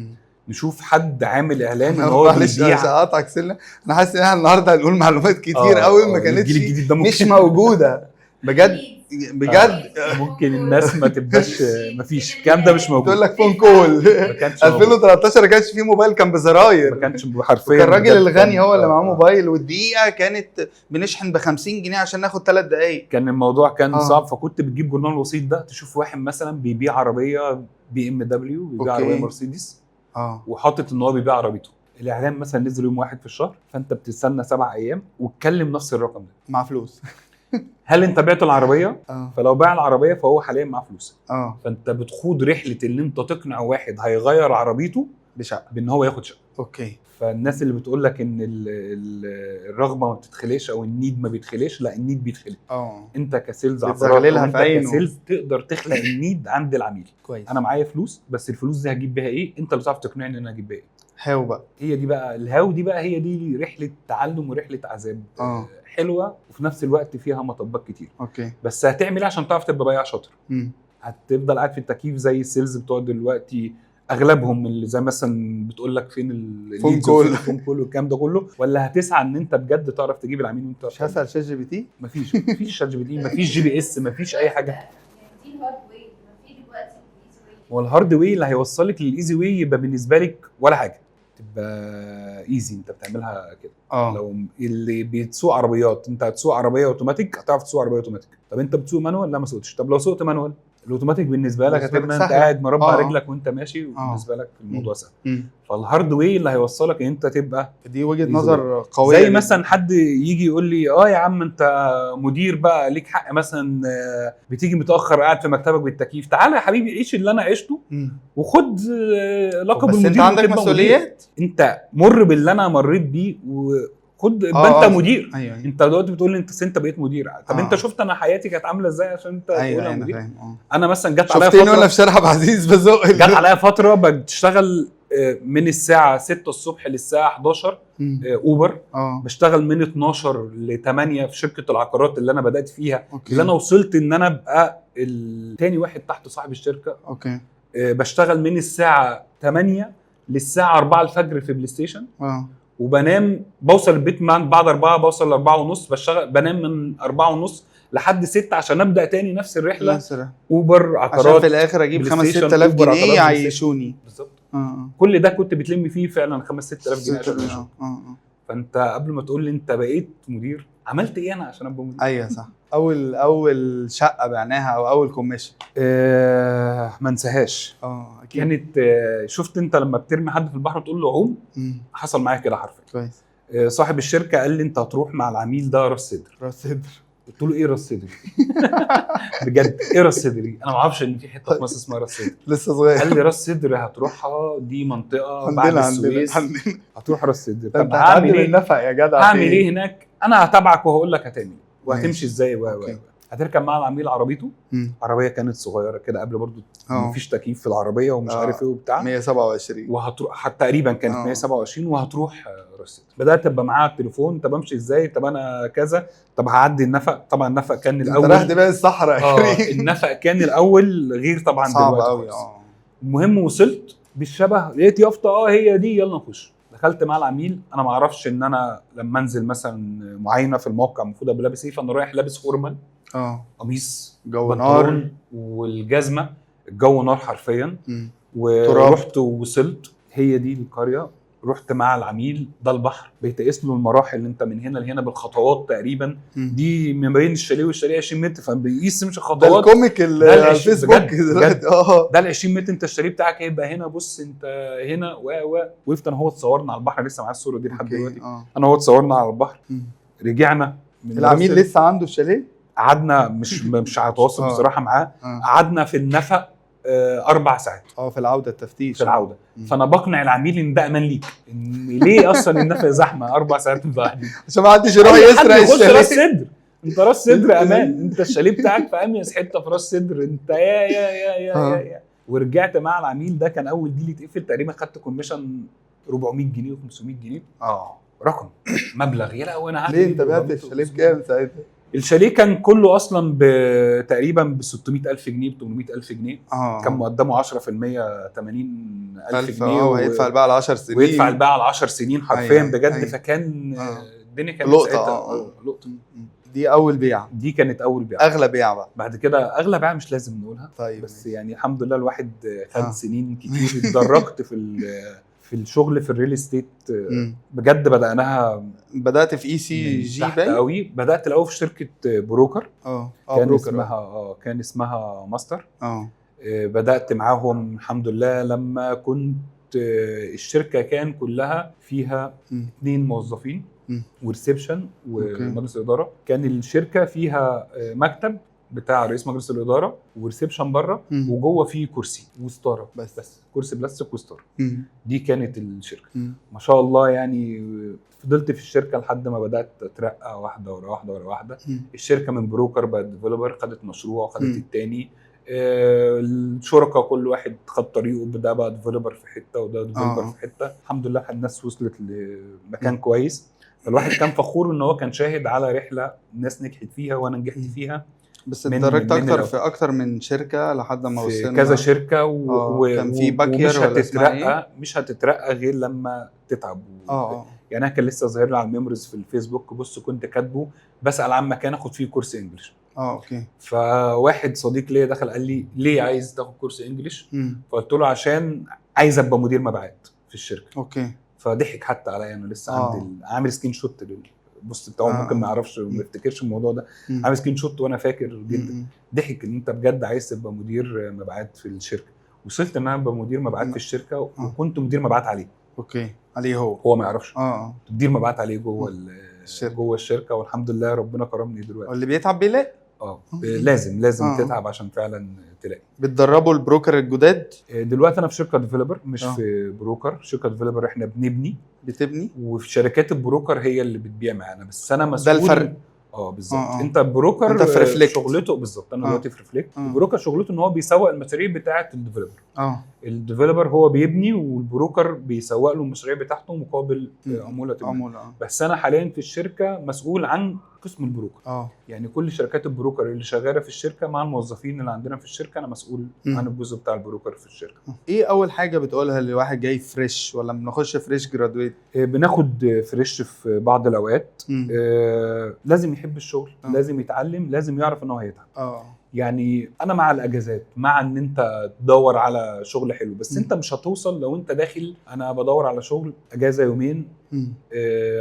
نشوف حد عامل اعلان ان هو بيبيع. هقطعك سنه، انا حاسس ان احنا النهارده هنقول معلومات كتير قوي ما كانتش مش موجوده بجد. ممكن الناس ما تبقاش، مفيش الكلام ده مش موجود. تقول لك فون كول 2013 ما كانش فيه موبايل، كان بزراير، ما كانش حرفيا. كان الراجل الغني هو اللي معاه موبايل، والدقيقه كانت بنشحن ب 50 جنيه عشان ناخد 3 دقايق. كان الموضوع كان صعب. فكنت بتجيب جورنال الوسيط ده تشوف واحد مثلا بيبيع عربيه BMW، بيبيع عربيه مرسيدس، وحاطط ان هو بيبيع عربيته. الاعلان مثلا نزل يوم واحد في الشهر، فانت بتستنى 7 ايام وتكلم نفس الرقم ده مع فلوس. هل انت بعت العربيه؟ فلو باع العربيه فهو حاليا معاه فلوس. فانت بتخوض رحله ان انت تقنع واحد هيغير عربيته بشقه بان هو ياخد شقه. اوكي. فالناس اللي بتقول لك ان الرغبه ما بتتخليش او النيد ما بيتخليش، لا النيد بيتخلق. انت كسيلز عقارات كسيلز تقدر تخلق النيد عند العميل. كويس. انا معايا فلوس، بس الفلوس دي هجيب بيها ايه؟ انت اللي تعرف تقنعني ان انا هجيب بيها ايه. هاو بقى. هي دي بقى الهاو دي بقى، هي دي رحله تعلم ورحله عذاب. حلوه وفي نفس الوقت فيها مطبات كتير. اوكي. بس هتعمل ايه عشان تعرف تبقى بياع شاطر؟ هتفضل قاعد في التكييف زي السيلز بتوع دلوقتي اغلبهم، اللي زي مثلا بتقول لك فين الفون كول والكلام ده كله، ولا هتسعى ان انت بجد تعرف تجيب العميل وانت مش هسال شات جي بي تي؟ مفيش شات جي بي تي، مفيش GPS، مفيش اي حاجه. دي الهارد واي، ما في دلوقتي الايزي واي. والهارد واي اللي هيوصلك للايزي واي يبقى بالنسبه لك ولا حاجه، تبقى ايزي انت بتعملها كده. لو اللي بتسوق عربيات، انت هتسوق عربيه اوتوماتيك هتعرف تسوق عربيه اوتوماتيك. طب انت بتسوق مانوال؟ لا ما سوقتش. طب لو سوقت مانوال الاوتوماتيك بالنسبه لك بالنسبة لك هتبقى انت سهلة. قاعد مربع آه. رجلك وانت ماشي، وبالنسبه لك الموضوع سهل. مم. فالهارد واي اللي هيوصلك ان انت تبقى دي وجهه Easy نظر قويه زي جداً. مثلا حد يجي يقول لي يا عم انت مدير بقى ليك حق مثلا بتيجي متاخر قاعد في مكتبك بالتكييف، تعالى يا حبيبي عيش اللي انا عشته مم. وخد لقب بس المدير انت عندك وتبقى مدير. مسؤوليات. انت مر باللي انا مريت بيه وخد يبقى انت مدير. ايوه انت دلوقتي بتقول لي انت بقيت مدير. طب انت آه. شفت انا حياتي كانت عامله ازاي عشان انت ايوه تقولها انا مدير؟ فاهم. انا مثلا جت عليا شفتني وانا فتره في شارع عبد العزيز بزق جت عليا فتره بشتغل من الساعه 6 الصبح للساعه 11 اوبر. بشتغل من 12 ل 8 في شركه العقارات اللي انا بدات فيها. أوكي. اللي انا وصلت ان انا ابقى الثاني واحد تحت صاحب الشركه. اوكي. بشتغل من الساعه 8 للساعه 4 الفجر في بلاي ستيشن. وبنام بوصل البيت بعد 4 بوصل ل 4 ونص. بشتغل بنام من 4 ونص لحد 6 عشان ابدا تاني نفس الرحله. اوبر عقارات عشان في الاخر اجيب 5-6,000 جنيه يعيشوني بالظبط. كل ده كنت بتلم فيه فعلا 5-6,000 جنيه عشان تعيشهم. فانت قبل ما تقول لي انت بقيت مدير عملت ايه انا عشان ابقى مدير؟ ايوه صح. اول شقه بعناها او اول كوميشن ما انساهاش. اكيد كانت شفت انت لما بترمي حد في البحر وتقول له عوم؟ حصل معايا كده حرفيا. كويس. صاحب الشركه قال لي انت هتروح مع العميل ده راس صدر. راس صدر. قلت له ايه راس صدري؟ بجد ايه راس صدري؟ انا ما اعرفش ان في حته في مصر اسمها راس صدر. لسه صغير. قال لي راس صدر هتروحها دي منطقه بعد السويس. هتروح راس صدر. طب هعمل ايه؟ النفق يا جدع. هعمل ايه هناك؟ انا هتابعك وهقول لك هتعمل وهتمشي ازاي هتركب مع العميل عربيته. عربيه كانت صغيره كده قبل برضو مفيش تكييف في العربيه ومش عارف ايه وبتاع 127 وهتروح حتى تقريبا كانت 127 وهتروح راس صدر. بدات ابقى معاها التليفون. طب امشي ازاي؟ طب انا كذا. طب هعدي النفق. طبعا النفق كان الاول راح دبي الصحراء. النفق كان الاول غير طبعا صعب قوي. المهم وصلت بالشبه لقيت يافطه هي دي يلا نخش. دخلت مع العميل. انا ما اعرفش ان انا لما انزل مثلا معاينه في الموقع المفروض ابقى لابس ايه. فانا رايح لابس فورمال قميص جو نار والجزمه. الجو نار حرفيا. ورحت ووصلت هي دي القريه. رحت مع العميل ده البحر. بيتقيس له المراحل اللي انت من هنا لهنا بالخطوات تقريبا. دي ما بين الشاليه والشاليه 20 متر فبيقيس مش خطوات. ده الكوميك اللي على الفيسبوك ده ال 20 متر انت الشاليه بتاعك هيبقى هنا. بص انت هنا وقفت انا هو اتصورنا على البحر. لسه معايا الصوره دي لحد دلوقتي. انا هو اتصورنا على البحر. رجعنا العميل لسه عنده الشاليه. قعدنا مش هتواصل بصراحه معاه. قعدنا في النفق 4 ساعات في العوده التفتيش في العوده. فانا بقنع العميل ان ده امان ليك. ان ليه اصلا النفق زحمه 4 ساعات متبهدلين عشان ما حدش يروح يسرق الشاليه. راس صدر. انت راس صدر امان. انت الشاليه بتاعك في اميز حته في راس صدر. انت يا ورجعت مع العميل ده. كان اول ديل يتقفل تقريبا خدت كوميشن 400 جنيه و500 جنيه. رقم مبلغ يلا. وانا عارف ليه انت بعت الشاليه بكام ساعتها؟ الشاليه كان كله اصلا تقريبا ب 600,000 جنيه ب 800,000 جنيه. كان مقدمه 10% 80,000 جنيه وهيدفع الباقي على 10 سنين. ويدفع الباقي على 10 سنين حرفيا. بجد. فكان الدنيا كانت لقطه. دي اول بيعه. دي كانت اول بيعه. اغلى بيعه بقى بعد كده اغلى بيعه مش لازم نقولها. طيب بس يعني الحمد لله الواحد خد سنين كتير. اتدرجت في الشغل في الريل استيت. بجد بدات في ECG قوي. بدات الاول في شركه بروكر. كان اسمها ماستر. بدات معاهم الحمد لله لما كنت الشركه كان كلها فيها 2 موظفين وريسبشن ومجلس اداره. كان الشركه فيها مكتب بتاع رئيس مجلس الاداره وريسبشن بره وجوه فيه كرسي وستاره بس كرسي بلاستيك وستاره. دي كانت الشركه. ما شاء الله يعني. فضلت في الشركه لحد ما بدات اترقى واحده ورا واحده ورا واحده. الشركه من بروكر بقت ديفلوبر. خدت مشروع خدت الثاني. الشركاء كل واحد خد طريقه. ده بقى ديفلوبر في حته وده ديفلوبر في حته. الحمد لله الناس وصلت لمكان كويس. فالواحد كان فخور ان هو كان شاهد على رحله الناس نجحت فيها وانا نجحت فيها. بس اتدرجت اكتر في اكتر من شركه لحد ما وصلنا كذا شركه كان في باكير مش هتترقى غير لما تتعب. يعني انا كان لسه ظاهر لي على الميموريز في الفيسبوك. بص كنت كاتبه بسال عن مكان اخد فيه كورس انجلش. اوكي. فواحد صديق ليا دخل قال لي ليه عايز تاخد كورس انجلش؟ فقلت له عشان عايز ابقى مدير مبيعات في الشركه. اوكي. فضحك حتى عليا. انا لسه عندي عامل سكرين شوت البوست بتاعه ممكن ما يعرفش وما يفتكرش الموضوع ده، عامل سكرين شوت وانا فاكر جدا. ضحك ان انت بجد عايز تبقى مدير مبيعات في الشركه. وصلت ان انا ابقى مدير مبيعات في الشركه وكنت مدير مبيعات عليه. اوكي، عليه هو ما يعرفش. مدير مبيعات عليه جوه الشركه، والحمد لله ربنا كرمني دلوقتي. واللي بيتعب بيلاقي. لازم تتعب عشان فعلا تلاقي. بتدربوا البروكر الجداد؟ دلوقتي انا في شركه ديفلوبر، مش في بروكر. شركه ديفلوبر احنا بتبني، وفي شركات البروكر هي اللي بتبيع معانا، بس انا مسؤول. ده الفرق. بالظبط. انت بروكر، انت في ريفلكت شغلته بالظبط. انا دلوقتي في ريفلكت. البروكر شغلته ان هو بيسوق المشاريع بتاعه الديفلوبر. الديفلوبر هو بيبني، والبروكر بيسوق له المشاريع بتاعته مقابل عموله. بس انا حاليا في الشركه مسؤول عن قسم البروكر. يعني كل شركات البروكر اللي شغاله في الشركه مع الموظفين اللي عندنا في الشركه، انا مسؤول عن الجزء بتاع البروكر في الشركه. ايه اول حاجه بتقولها لواحد جاي فريش، ولا بنخش فريش جرادويت؟ بناخد فريش في بعض الاوقات. لازم يحب الشغل، لازم يتعلم، لازم يعرف ان هو هيتعب. يعني انا مع الاجازات، مع ان انت تدور على شغل حلو، بس انت مش هتوصل لو انت داخل انا بدور على شغل اجازه يومين،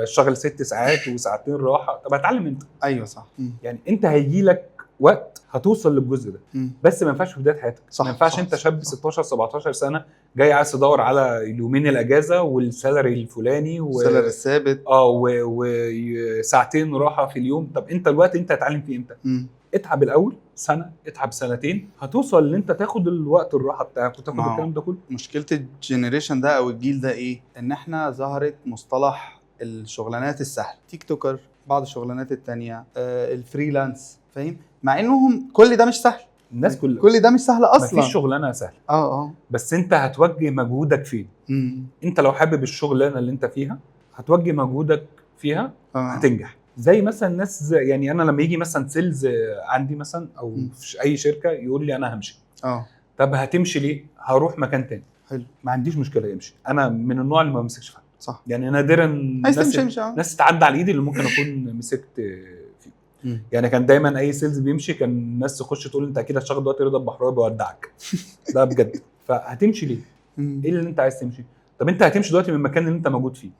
اشتغل 6 ساعات وساعتين راحه. طب هتعلم انت. ايوه صح. يعني انت هيجي لك وقت هتوصل للجزء ده، بس ما ينفعش في بدايه حياتك. ما ينفعش انت شاب 16 17 سنه جاي عايز تدور على اليومين الاجازه والسالري الفلاني والسالري الثابت وساعتين راحه في اليوم. طب انت الوقت انت هتعلم فيه امتى؟ اتعب الاول سنه، اتعب سنتين، هتوصل ان انت تاخد الوقت الراحه بتاعك وتاخد الكلام ده كله. مشكله الجينيريشن ده او الجيل ده ايه؟ ان احنا ظهرت مصطلح الشغلانات السهله، تيك توكر، بعض الشغلانات التانية، الفريلانس، فاهم؟ مع انهم كل ده مش سهل. الناس كل ده مش سهل اصلا. مفيش شغلانه سهله. بس انت هتوجه مجهودك فين. انت لو حابب الشغلانه اللي انت فيها هتوجه مجهودك فيها. هتنجح. زي مثلا ناس يعني انا لما يجي مثلا سيلز عندي مثلا او في اي شركه يقول لي انا همشي. طب هتمشي ليه؟ هروح مكان تاني. حلو. ما عنديش مشكله يمشي. انا من النوع اللي ما بمسكش في حد. صح. يعني نادرا ناس تعدى على ايدي اللي ممكن اكون مسكت فيه. يعني كان دايما اي سيلز بيمشي كان الناس تخش تقول انت اكيد هتشتغل دلوقتي رضا البحراوي بيودعك. ده بجد. فهتمشي ليه؟ ايه اللي انت عايز تمشي؟ طب انت هتمشي دلوقتي من المكان اللي انت موجود فيه،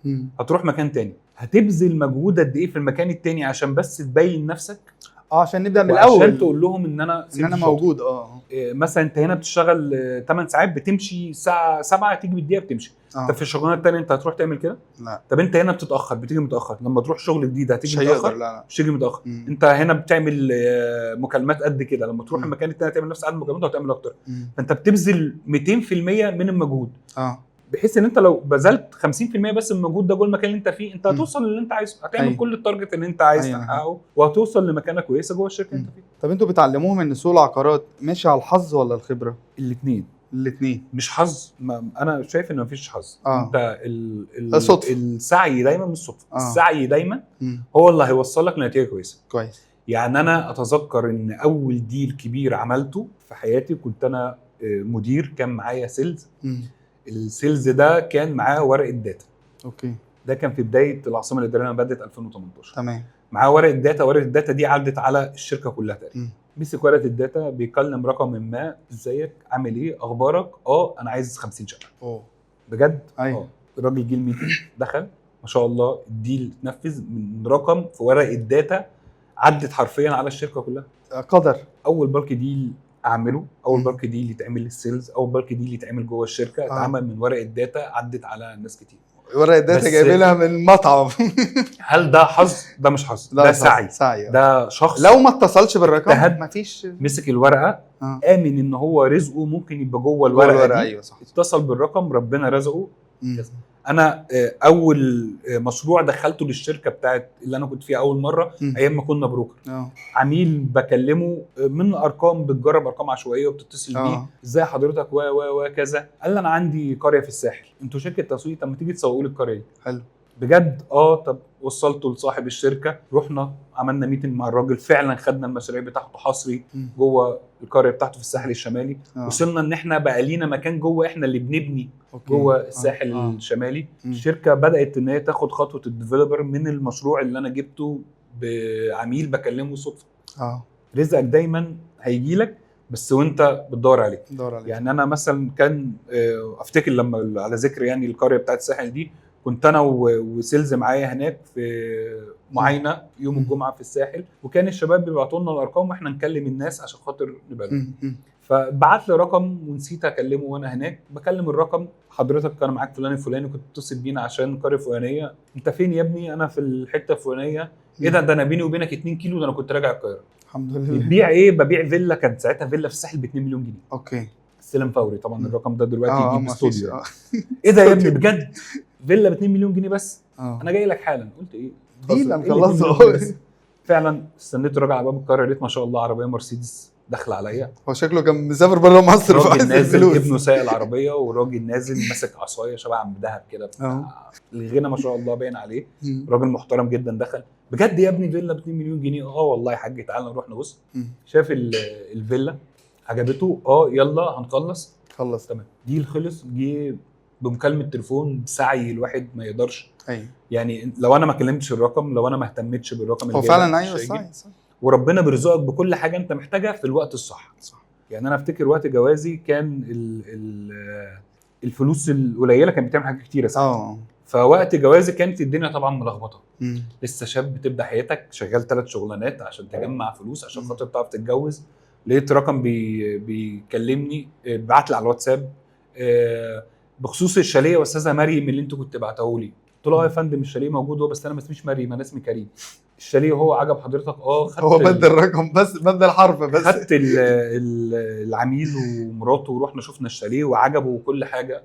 هتروح مكان تاني، هتبذل مجهود قد ايه في المكان التاني عشان بس تبين نفسك؟ عشان نبدا من الاول، عشان تقول لهم ان انا موجود. مثلا انت هنا بتشتغل 8 ساعات، بتمشي الساعه 7 تيجي بالدقيقه بتمشي. طب في الشغلانه الثانيه انت هتروح تعمل كده؟ لا. طب انت هنا بتتاخر، بتيجي متاخر، لما تروح شغل جديد هتيجي متاخر. لا. مش تيجي متاخر. انت هنا بتعمل مكالمات قد كده، لما تروح المكان الثاني تعمل نفس عدد المكالمات وهتعمل اكتر. فانت بتبذل 200% من المجهود. بحيث ان انت لو بذلت 50% بس من المجهود ده جوه المكان اللي انت فيه، انت هتوصل للي انت عايزه، هتعمل كل التارجت اللي انت عايز تحققه، وهتوصل لمكانه كويسه جوه الشركه اللي انت فيها. طب انتوا بتعلموهم ان سوق العقارات ماشي على الحظ ولا الخبره؟ الاثنين. مش حظ. انا شايف ان مفيش حظ. انت السعي دايما مش صدفه. السعي دايما هو اللي هيوصلك لنتيجه كويسه. كويس. يعني انا اتذكر ان اول ديل كبير عملته في حياتي كنت انا مدير، كان معايا سيلز. السيلز ده كان معاه ورقه داتا. اوكي. ده كان في بدايه العاصمه الاداريه لما بدات 2018. تمام. معاه ورقه داتا. ورقه الداتا دي عدت على الشركه كلها تقريبا. مسك ورقه الداتا بيكلم رقم ما، ازيك، عامل ايه، اخبارك، انا عايز 50 شقه. بجد. الراجل جه الميتنج، دخل ما شاء الله الديل اتنفذ من رقم في ورقه الداتا عدت حرفيا على الشركه كلها. قدر. اول بالك ديل اعمله، اول بالك ديل يتعمل للسيلز، اول بالك ديل يتعمل جوه الشركه، اتعمل من ورقه داتا عدت على ناس كتير. ورقه داتا جايبينها من مطعم. هل ده حظ؟ ده مش حظ، ده سعي. ده شخص لو ما اتصلش بالرقم مفيش. مسك الورقه، امن ان هو رزقه ممكن يبقى جوه الورقه دي. ايوه صح. اتصل بالرقم، ربنا رزقه. انا اول مشروع دخلته للشركه بتاعت اللي انا كنت فيها اول مره، ايام ما كنا بروكر. عميل بكلمه من ارقام، بتجرب ارقام عشوائيه وبتتصل بيه، ازاي حضرتك وكذا. قال لي انا عندي قريه في الساحل، انتوا شركه تسويق، طب ما تيجي تسوقوا لي القريه دي. حلو بجد. طب وصلته لصاحب الشركه، رحنا عملنا ميتنج مع الراجل، فعلا خدنا المشاريع بتاعته حصري جوه القريه بتاعته في الساحل الشمالي. وصلنا ان احنا بقى لينا مكان جوه، احنا اللي بنبني جوه الساحل الشمالي. الشركه بدات ان هي تاخد خطوه الديفلوبر من المشروع اللي انا جبته بعميل بكلمه صدفه. رزقك دايما هيجي لك، بس وانت بتدور عليه. يعني انا مثلا كان افتكر لما على ذكر يعني القريه بتاعت الساحل دي، كنت انا وسيلز معايا هناك في معاينه يوم الجمعه في الساحل، وكان الشباب بيبعتوا لنا الارقام واحنا نكلم الناس عشان خاطر نبقى فبعت لي رقم ونسيت اكلمه وانا هناك. بكلم الرقم، حضرتك كان معاك فلان الفلاني كنت تتصل بينا عشان قريه فلانيه. انت فين يا ابني؟ انا في الحته الفلانيه. ايه ده انا بيني وبينك 2 كيلو، ده انا كنت راجع القاهره. الحمد لله. بتبيع ايه؟ ببيع فيلا، كانت ساعتها فيلا في الساحل ب 2 مليون جنيه. اوكي. استلام فوري طبعا. الرقم ده دلوقتي يجيب ما استوديو. فيش. ايه ده يا ابني بجد؟ فيلا ب 2 مليون جنيه بس؟ انا انا جاي لك حالا. قلت ايه؟ ديل إيه اللي 2 نخلصه. مليون بس؟ فعلا استنيت الراجل على باب القاهره، لقيت ما شاء الله عربيه مرسيدس داخله عليا. هو شكله كان مسافر بره مصر راجل فعايز نازل الفلوس. ابنه سايق العربيه، وراجل نازل ماسك عصايه شبه عم دهب كده. الغنى ما شاء الله باين عليه. راجل محترم جدا دخل. بجد يا ابني فيلا ب 2 مليون جنيه؟ اه والله يا حاج تعالى نروح نبص. شاف الفيلا عجبته. يلا هنخلص. خلص. تمام. ديل خلص. جه بمكالمه تليفون بسعي الواحد ما يقدرش. ايوه يعني لو انا ما كلمتش الرقم، لو انا ما اهتمتش بالرقم اللي هو جاي فعلا مش ايوه هيجي. صح. وربنا بيرزقك بكل حاجه انت محتاجها في الوقت الصح. صح. يعني انا افتكر وقت جوازي كان الفلوس القليله كانت بتعمل حاجات كتيره ساعتها. فوقت جوازي كانت الدنيا طبعا ملخبطه. لسه شاب بتبدا حياتك، شغال 3 شغلانات عشان تجمع فلوس عشان خاطر تعرف تتجوز. لقيت رقم بيكلمني، بعت لي على الواتساب بخصوص الشاليه يا استاذه مريم اللي انت كنت بعته لي. قلت له يا فندم الشاليه موجود هو، بس انا ما اسميش مريم، انا اسمي كريم. الشاليه هو عجب حضرتك؟ خدت هو بدل الرقم بس، بدل حرف بس. خدت العميل ومراته ورحنا شفنا الشاليه وعجبه وكل حاجه.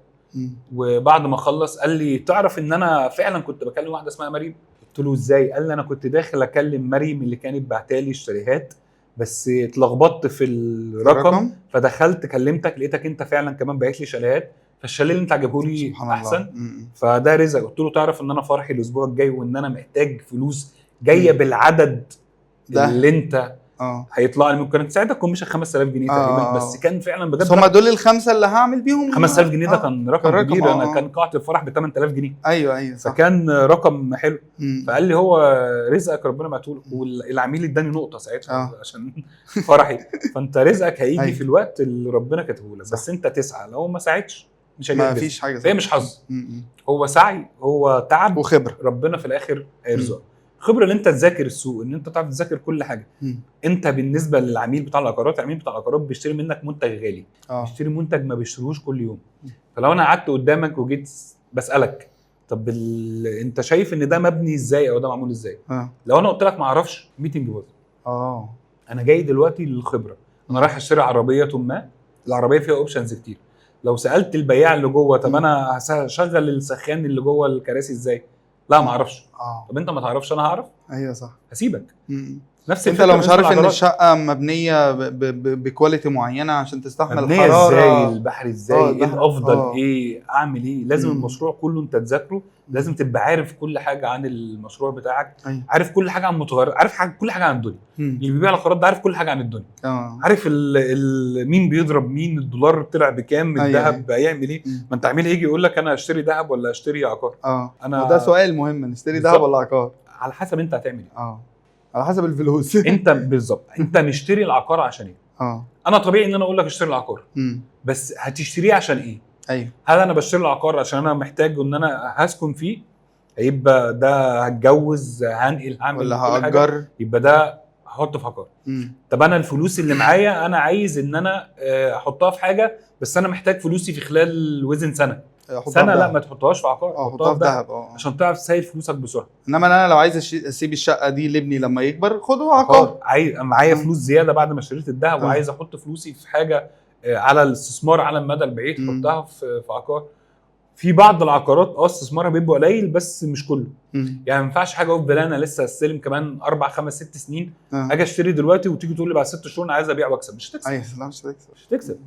وبعد ما خلص قال لي تعرف ان انا فعلا كنت بكلم واحده اسمها مريم؟ قلت له ازاي؟ قال لي انا كنت داخل اكلم مريم اللي كانت بعتالي الشاليهات، بس اتلخبطت في الرقم فدخلت كلمتك لقيتك انت فعلا كمان باعت لي شاليهات، فالشاليه اللي انت عجبه لي احسن. فده رزق. قلت له تعرف ان انا فرحي الاسبوع الجاي وان انا محتاج فلوس جايه بالعدد ده اللي انت هيطلع لي. ممكن ساعتها كوميشن 5000 جنيه تقريبا. بس كان فعلا بجد هم دول الخمسه اللي هعمل بيهم 5000 جنيه. ده كان رقم كبير. انا كان قاعه الفرح ب 8000 جنيه. ايوه صح. فكان رقم حلو. فقال لي هو رزقك ربنا بعته لك. والعميل اداني نقطه ساعتها عشان فرحي. فانت رزقك هيجي في الوقت اللي ربنا كاتبه لك، بس انت تسعى. لو ما ساعدتش مش هيجي. ما فيش حاجه. هي مش حظ، هو سعي، هو تعب وخبره. ربنا في الاخر هيرزقك. خبره ان انت تذاكر السوق، ان انت تعرف تذاكر كل حاجه. انت بالنسبه للعميل بتاع العقارات، العميل بتاع العقارات بيشتري منك منتج غالي. بيشتري منتج ما بيشتروش كل يوم. فلو انا قعدت قدامك وجيت بسالك طب انت شايف ان ده مبني ازاي او ده معمول ازاي؟ لو انا قلت لك ما اعرفش، ميتنج باظ. انا جاي دلوقتي للخبره. انا رايح اشتري عربيه، ما العربيه فيها اوبشنز كتير. لو سالت البياع اللي جوه طب انا هشغل السخان اللي جوه الكراسي ازاي؟ لا ما اعرفش. طب انت ما تعرفش انا هعرف؟ ايوه صح. هسيبك. نفس انت لو مش عارف ان الشقه مبنيه بكواليتي معينه عشان تستحمل الحراره ازاي، البحر ازاي، ايه الافضل، ايه اعمل ايه. لازم المشروع كله انت تذاكره. لازم تبقى عارف كل حاجه عن المشروع بتاعك. عارف كل حاجه عن المتغيرات، عارف كل حاجه عن الدنيا. اللي بيبيع العقارات ده عارف كل حاجه عن الدنيا. عارف مين بيضرب مين، الدولار طلع بكام، الذهب هيعمل ايه. ما انت عميل يجي يقول لك انا اشتري ذهب ولا اشتري عقار. انا وده سؤال مهم، نشتري ذهب ولا عقار؟ على حسب انت هتعمل ايه. على حسب الفلوس. انت بالظبط انت مشتري العقار عشان ايه؟ انا طبيعي ان انا اقول لك اشتري العقار. بس هتشتريه عشان ايه؟ ايوه. هل انا بشتري العقار عشان انا محتاج ان انا هسكن فيه، هيبقى ده هتجوز هنقل هعمل ولا هاجر، يبقى ده هحطه في عقار. طب انا الفلوس اللي معايا انا عايز ان انا احطها في حاجه، بس انا محتاج فلوسي في خلال وزن سنه. لا ما تحطهاش في عقار، حطها في ذهب عشان تعرف تسيل فلوسك بسرعه. انما انا لو عايز اسيب الشقه دي لابني لما يكبر خده عقار. معايا فلوس زياده بعد ما اشتريت الذهب وعايز احط فلوسي في حاجه على الاستثمار على المدى البعيد، حطها في عقار. في بعض العقارات استثمارها بيبقى قليل بس مش كله. يعني ما ينفعش حاجه اقول انا لسه هستلم كمان 4 5 6 سنين اجي اشتري دلوقتي وتيجي تقول لي بعد 6 شهور انا عايز ابيع واكسب. مش هتكسب. ايوه لا مش هتكسب.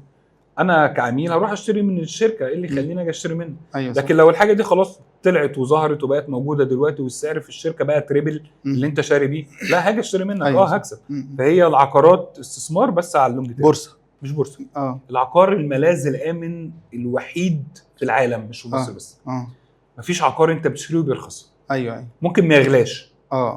انا كعميل هروح اشتري من الشركه، ايه اللي يخليني اجي اشتري منه؟ أيوة لكن لو الحاجه دي خلاص طلعت وظهرت وبقت موجوده دلوقتي والسعر في الشركه بقى تريبل اللي انت شاري بيه، لا هاجي اشتري منك. هكسب. فهي العقارات استثمار بس على اللونج تيرم، بورصه مش بورصه. العقار الملاذ الامن الوحيد في العالم، مش في مصر بس. مفيش عقار انت بتشتريه وبيرخص. ايوه ممكن ما يغلاش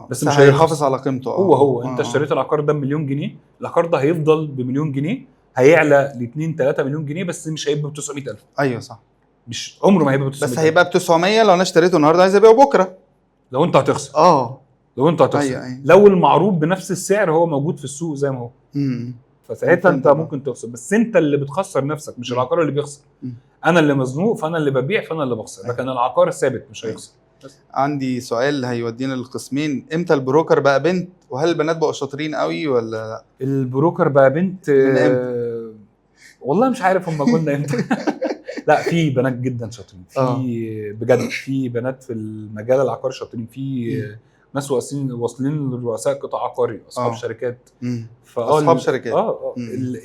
بس مش هيحافظ على قيمته. هو انت اشتريت العقار ده ب1,000,000 جنيه، العقار ده هيفضل ب1,000,000 جنيه، هيعلى ل2 3 مليون جنيه، بس مش هيبقى ب900,000. ايوه صح. مش عمره ما هيبقى ب 900. بس هيبقى ب 900 لو انا اشتريته النهارده عايز ابيعه بكره. لو انت هتخسر، لو انت هتخسر. أيوة. لو المعروض بنفس السعر هو موجود في السوق زي ما هو، فساعتها انت ممكن تخسر، بس انت اللي بتخسر نفسك، مش العقار اللي بيخسر. انا اللي مزنوق، فانا اللي ببيع، فانا اللي بخسر، لكن العقار ثابت مش هيخسر. عندي سؤال هيودينا للقسمين، امتى البروكر بقى بنت، وهل البنات بقوا شاطرين قوي ولا لا؟ البروكر بقى بنت والله مش عارف هم قلنا امتى. لا، في بنات جدا شاطرين، في بجد في بنات في المجال العقاري شاطرين، في ناس واصلين لرؤساء قطاع عقاري، اصحاب شركات. اصحاب شركات.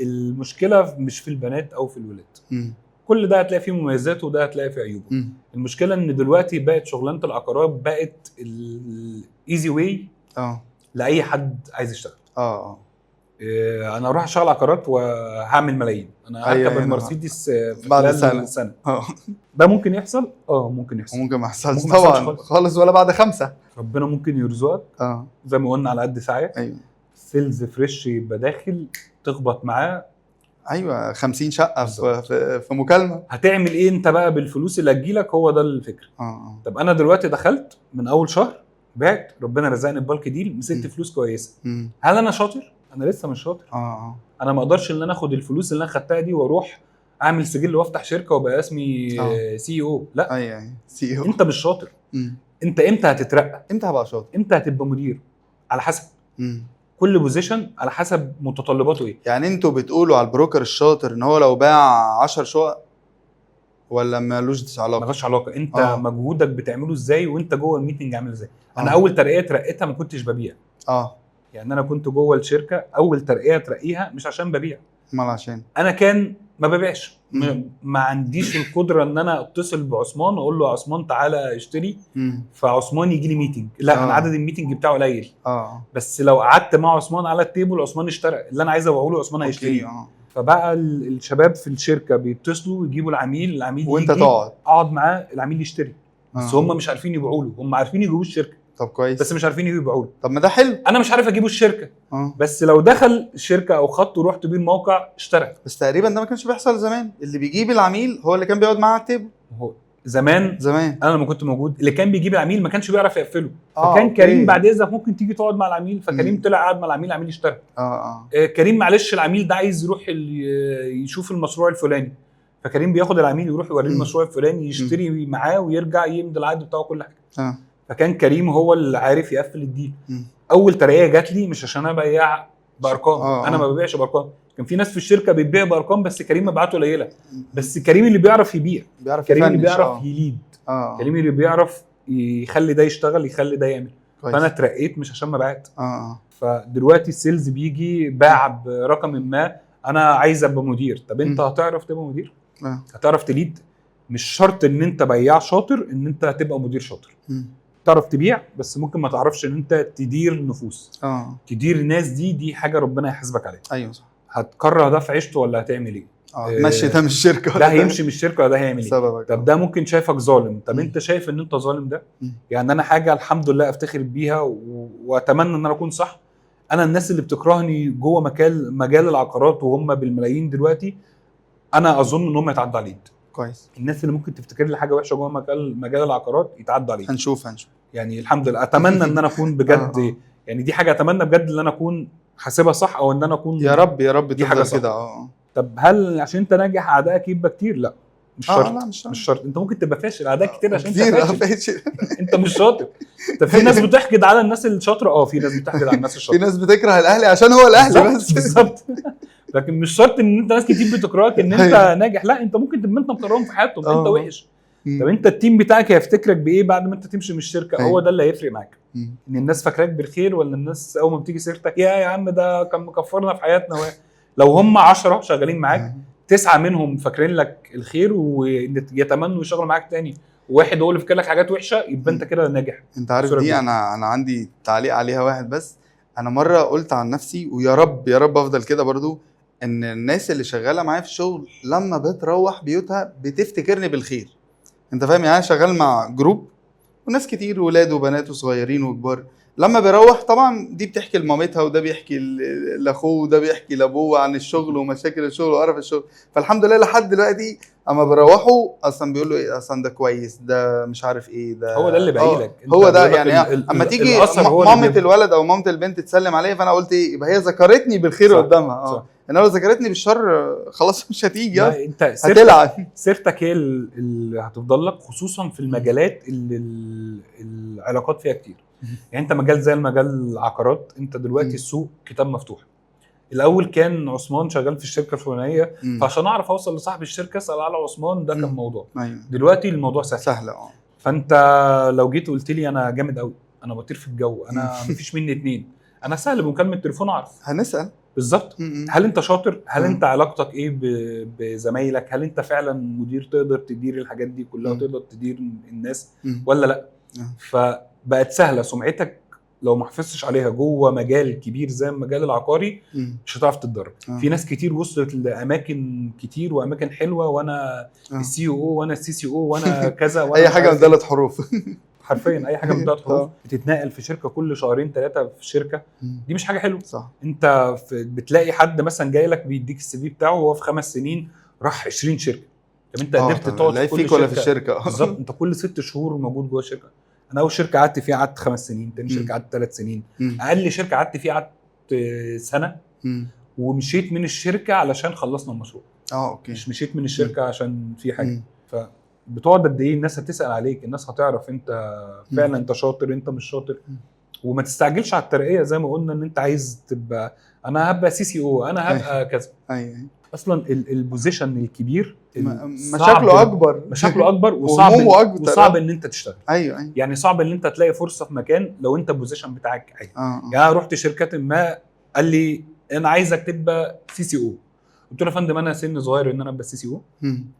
المشكله مش في البنات او في الولاد. كل ده هتلاقي فيه مميزاته وده هتلاقي فيه عيوبه. المشكله ان دلوقتي بقت شغلانه العقارات بقت الايزي واي لاي حد عايز يشتغل. انا اروح اشتغل عقارات وهعمل ملايين، انا هركب المرسيدس في خلال سنه. ده ممكن يحصل، ممكن يحصل، ممكن ما يحصلش طبعا خالص ولا بعد 5. ربنا ممكن يرزقك زي ما قلنا على قد ساعه. ايوه، سيلز فريش يبقى داخل تخبط معاه. ايوه، 50 شقه في مكالمه. هتعمل ايه انت بقى بالفلوس اللي هتجيلك؟ هو ده الفكره. طب انا دلوقتي دخلت من اول شهر، بعت، ربنا رزقني ببالك ديل، مسكت فلوس كويسه. هل انا شاطر؟ انا لسه مش شاطر. انا ما اقدرش ان انا اخد الفلوس اللي انا خدتها دي واروح اعمل سجل وافتح شركه وابقى اسمي سي او. لا، ايوه، سي او. انت مش شاطر. انت امتى هتترقى؟ امتى هبقى شاطر؟ امتى هتبقى مدير؟ على حسب كل بوزيشن، على حسب متطلباته ايه. يعني انتوا بتقولوا على البروكر الشاطر ان هو لو باع 10 شقق ولا مالوش علاقه؟ مالوش علاقه. انت مجهودك بتعمله ازاي وانت جوه الميتنج عامل ازاي. انا اول ترقيه ترقيتها ما كنتش ببيع. يعني انا كنت جوه الشركه اول ترقيه ترقيها مش عشان ببيع، امال عشان انا كان ما ببيعش. ما عنديش القدره ان انا اتصل بعثمان واقول له يا عثمان تعالى اشتري، فعثمان يجي لي ميتنج. لا، انا عدد الميتنج بتاعه قليل. بس لو قعدت مع عثمان على التيبل، عثمان اشترى اللي انا عايز اقوله له، عثمان هيشتري. فبقى الشباب في الشركه بيتصلوا يجيبوا العميل وانت اقعد معاه، العميل يشتري. بس هم مش عارفين يبيعوا له، هم عارفين يجيبوا الشركه. طب كويس، بس مش عارفين يبيعوا له. طب ما ده حلو. انا مش عارف اجيبه الشركه. بس لو دخل الشركه او خدته ورحت بيه الموقع اشترى. بس تقريبا ده ما كانش بيحصل زمان. اللي بيجيب العميل هو اللي كان بيقعد معاه على التيبل. هو زمان انا لما كنت موجود اللي كان بيجيب العميل ما كانش بيعرف يقفله. فكان كريم بعد اذنك ممكن تيجي تقعد مع العميل، فكريم طلع قاعد مع العميل، العميل اشترى. كريم معلش العميل ده عايز يروح يشوف المشروع الفلاني، فكريم بياخد العميل يروح يوريه المشروع الفلاني، يشتري معاه ويرجع يمضي العقد بتاعه كل حاجه. فكان كريم هو اللي عارف يقفل الديل. اول ترقيه جات لي مش عشان انا ببيع بارقام. انا ما ببيعش بارقام. كان في ناس في الشركه بتبيع بارقام، بس كريم مبيعاته قليله. بس كريم اللي بيعرف يبيع، كريم اللي بيعرف يليد، كريم اللي بيعرف يخلي ده يشتغل، يخلي ده يعمل. فانا اترقيت مش عشان مبيعات. فدلوقتي السيلز بيجي باع برقم ما، انا عايز ابقى مدير. طب انت هتعرف تبقى مدير؟ هتعرف تليد؟ مش شرط ان انت بياع شاطر ان انت هتبقى مدير شاطر. تعرف تبيع، بس ممكن ما تعرفش ان انت تدير نفوس. تدير الناس دي حاجه ربنا يحاسبك عليها. ايوه صح. هتكره ده في عيشته ولا هتعمل ايه؟ مشي ده من الشركه ده هيمشي من الشركه ولا ده هيعمل ايه؟ سببك. طب ده ممكن شايفك ظالم. طب انت شايف ان انت ظالم ده؟ يعني انا حاجه الحمد لله افتخر بيها واتمنى ان انا اكون صح. انا الناس اللي بتكرهني جوه مجال العقارات وهم بالملايين دلوقتي، انا اظن ان هم يتعدوا عليك. كويس. الناس اللي ممكن تفتكر لي حاجه وحشه جوه مجال العقارات يتعدوا عليك. هنشوف يعني الحمد لله. اتمنى ان انا اكون بجد يعني دي حاجه اتمنى بجد ان انا اكون حاسبها صح، او ان انا اكون يا رب يا رب دي حاجه كده. طب هل عشان انت ناجح اعدائك يبقى كتير؟ لا، مش شرط. لا مش شرط. انت ممكن تبقى فاشل اعدائك كتير عشان انت فاشل. انت مش شاطر. طب في ناس بتحقد على الناس الشاطره. في ناس بتحقد على الناس الشاطره. في ناس بتكره الاهلي عشان هو الاهلي بس. بالظبط. لكن مش شرط ان انت ناس كتير بتكرهك ان انت ناجح. لا، انت ممكن تبقى انت مكرههم في حياتهم، انت وحش. طب انت التيم بتاعك هيفتكرك بايه بعد ما انت تمشي من الشركه؟ هو ده اللي هيفرق معاك. ان الناس فاكراك بالخير، ولا الناس اول ما بتيجي سيرتك يا عم ده كان مكفرنا في حياتنا. لو هم 10 شغالين معاك، 9 منهم فاكرين لك الخير ويتمنوا يشتغلوا معاك تاني، وواحد هو اللي فاكر لك حاجات وحشه، يبقى انت كده ناجح. انت عارف دي انا عندي تعليق عليها واحد بس. انا مره قلت عن نفسي، ويا رب يا رب افضل كده برضو، ان الناس اللي شغاله معايا في الشغل لما بتروح بيوتها بتفتكرني بالخير. انت فاهم؟ يعني انا شغال مع جروب وناس كتير، ولاد وبنات وصغيرين وكبار. لما بيروح طبعا دي بتحكي لمامتها، وده بيحكي لاخوه، وده بيحكي لابوه عن الشغل ومشاكل الشغل وقرف الشغل. فالحمد لله لحد دلوقتي اما بروحوا اصلا بيقولوا ايه اصلا ده كويس ده مش عارف ايه ده هو ده اللي باقي لك. انت هو ده بيقول لك يعني اما تيجي الأثر هو اللي مامة بيبقى. الولد او مامة البنت تسلم عليا فانا قلت ايه يبقى هي ذكرتني بالخير صح، قدامها صح. انما لو ذكرتني بالشر خلاص مش هتيجي لا، انت هتلعب. سيرتك هي اللي هتفضل لك، خصوصا في المجالات اللي العلاقات فيها كتير. يعني انت مجال زي المجال العقارات، انت دلوقتي السوق كتاب مفتوح. الاول كان عثمان شغال في الشركه الفلانيه، فعشان اعرف اوصل لصاحب الشركه اسال على عثمان، ده كان موضوع. دلوقتي الموضوع سهل. فانت لو جيت قلت لي انا جامد قوي، انا بطير في الجو، انا مفيش مني اتنين، انا سهل بمكالمه تليفون اعرف هنسال بالظبط هل انت شاطر، هل انت علاقتك ايه بزمايلك، هل انت فعلا مدير تقدر تدير الحاجات دي كلها وتقدر تدير الناس ولا لا. فبقت سهله سمعتك لو ما حافظتش عليها جوه مجال كبير زي المجال العقاري مش هتعرف تتدرب. في ناس كتير وصلت لاماكن كتير واماكن حلوه، وانا السي او وانا السي سي او وانا كذا وانا اي حاجه من 3 حروف حرفيا اي حاجه من 3 حروف بتتنقل في شركه كل شهرين 3 في شركه. دي مش حاجه حلوه. صح. انت بتلاقي حد مثلا جاي لك بيديك السي في بتاعه وهو في 5 سنين راح 20 شركه. طب انت قدرت تقعد في كل ولا في الشركه بالظبط. انت كل 6 شهور موجود جوه الشركه. انا اول شركه قعدت فيها قعدت 5 سنين، تاني شركه قعدت 3 سنين، اقل شركه قعدت فيها قعدت سنه ومشيت من الشركه علشان خلصنا المشروع. اوكي. مش مشيت من الشركه عشان في حاجه. فبتقعد قد ايه الناس هتسال عليك، الناس هتعرف انت فعلا انت شاطر انت مش شاطر. وما تستعجلش على الترقيه زي ما قلنا ان انت عايز تبقى انا هبقى سي سي او انا هبقى كذا. ايوه اصلا البوزيشن الكبير مشاكله اكبر وصعب ان انت تشتغل. ايوه يعني صعب ان انت تلاقي فرصه في مكان لو انت البوزيشن بتاعك عالي. يعني رحت شركه ما قال لي انا عايزك تبقى سي سي او، قلت له يا فندم انا سن صغير ان انا ابقى سي سي او،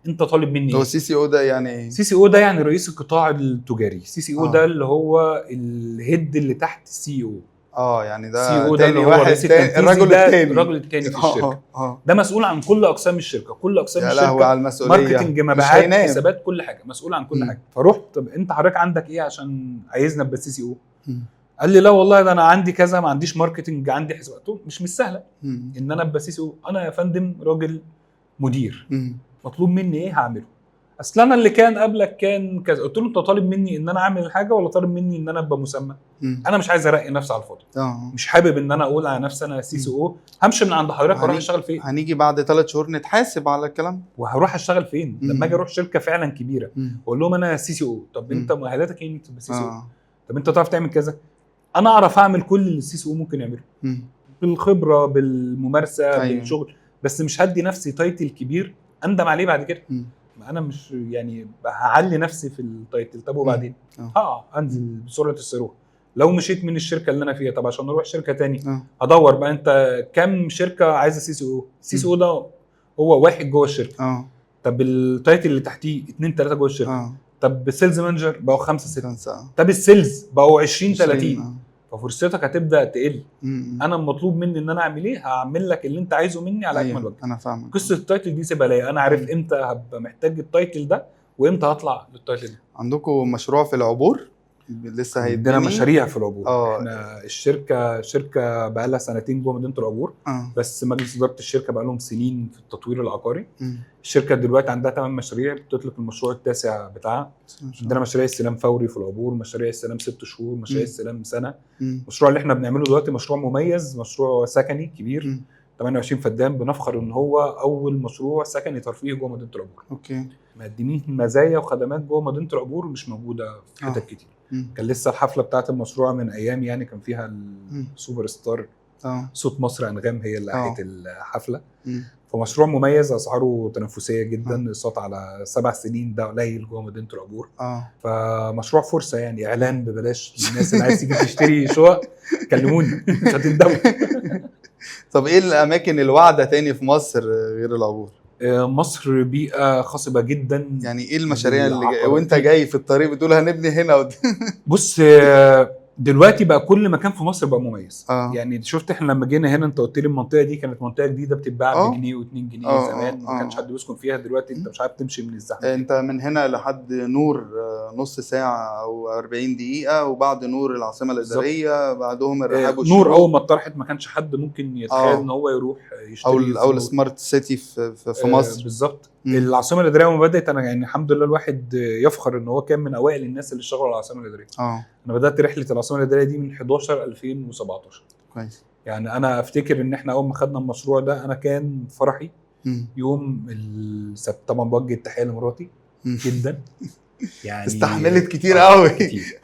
انت طالب مني هو سي سي او ده يعني سي سي او ده يعني رئيس القطاع التجاري. سي سي او ده اللي هو الهيد اللي تحت السي او. يعني ده سي او تاني ده واحد تاني الراجل التاني في الشركه. ده مسؤول عن كل اقسام الشركه، كل اقسام يا الشركه، على المسؤوليه، ماركتنج، مبيعات، حسابات، كل حاجه مسؤول عن كل حاجه. فرحت طب انت حضرتك عندك ايه عشان عايزنا ابقى سي سي او؟ قال لي لا والله ده انا عندي كذا، ما عنديش ماركتنج، عندي حسابات. مش سهله ان انا ابقى سي سي او. انا يا فندم راجل مدير مطلوب مني ايه هعمله. اصل انا اللي كان قبلك كان كذا. قلت له انت طالب مني ان انا اعمل الحاجه ولا طالب مني ان انا ابقى مسمى؟ انا مش عايز ارقي نفسي على الفاضي. مش حابب ان انا اقول على نفسي انا سي سي او. همشي من عند حضرتك واروح اشتغل فين؟ هنيجي بعد 3 شهور نتحاسب على الكلام. وهروح اشتغل فين لما اجي اروح شركه فعلا كبيره واقول لهم انا سي سي او. طب انت مؤهلاتك ايه انك تبقى سي سي او؟ طب انت تعرف تعمل كذا؟ انا اعرف اعمل كل اللي السي سي او ممكن يعمله بالخبره بالممارسه بالشغل، بس مش هدي نفسي تايتل كبير اندم عليه بعد كده. انا مش يعني هعلي نفسي في التايتل. طب وبعدين انزل بسرعه الصاروخ. لو مشيت من الشركه اللي انا فيها طب عشان اروح شركه تاني ادور بقى انت كم شركه عايزه سي سي او. السي سي او ده هو واحد جوه الشركه. طب التايتل اللي تحتيه 2 3 جوه الشركه. طب سيلز مانجر بقوا 5 6. طب السيلز بقوا 20 30. ففرصتك هتبدا تقل. انا المطلوب مني ان انا اعمل ايه؟ هعمل لك اللي انت عايزه مني على اكمل وجه. انا فاهمك. قصه التايتل دي سيبها ليا، انا عارف امتى هبقى محتاج التايتل ده وامتى هطلع للتايتل ده. عندكم مشروع في العبور لسه عندنا مشاريع في العبور. احنا الشركه بقى لها 2 سنين جوه مدينه العبور. بس مجلس اداره الشركه بقى لهم سنين في التطوير العقاري. الشركه دلوقتي عندها 8 مشاريع بتطلق المشروع التاسع بتاعها. عندنا مشاريع استلام فوري في العبور، مشاريع استلام 6 شهور، مشاريع استلام سنه. المشروع اللي احنا بنعمله دلوقتي مشروع مميز، مشروع سكني كبير 28 فدان. بنفخر ان هو اول مشروع سكني ترفيهي جوه مدينه العبور. مقدمين مزايا وخدمات جوه مدينه العبور مش موجوده في حتت كتير. كان لسه الحفله بتاعه المشروع من ايام، يعني كان فيها السوبر ستار صوت مصر انغام هي اللي قاعدة الحفله. فمشروع مميز، اسعاره تنافسيه جدا. الصوت على 7 سنين ده قليل جوه مدينه العبور. فمشروع فرصه يعني اعلان ببلاش للناس اللي عايز تيجي تشتري شقق كلموني مش هتندموا. طب ايه الاماكن الواعده تاني في مصر غير العبور؟ مصر بيئه خصبه جدا. يعني ايه المشاريع اللي وانت جاي في الطريق بتقول هنبني هنا بص دلوقتي بقى كل مكان في مصر بقى مميز. يعني شفت احنا لما جينا هنا انت قلت لي المنطقه دي كانت منطقه جديده بتتباع بجنيه و2 جنيه زمان ما كانش حد بيسكن فيها. دلوقتي انت مش عارف تمشي من الزحمه. انت من هنا لحد نور نص ساعه او 40 دقيقه، وبعد نور العاصمه الاداريه بعدهم الرحاب نور والشروق، اول ما اتطرحت ما كانش حد ممكن يتخيل ان هو يروح يشتري او السمارت سيتي في مصر. بالظبط. العاصمه الاداريه لما بدات انا يعني الحمد لله الواحد يفخر ان هو كان من اوائل الناس اللي اشتغلوا على العاصمه الاداريه. انا بدات رحله العاصمه الاداريه دي من 11 2017. كويس. يعني انا افتكر ان احنا اول ما خدنا المشروع ده انا كان فرحي يوم السبت. طبعا بوجه التحيه لمراتي جدا يعني استحملت كتير قوي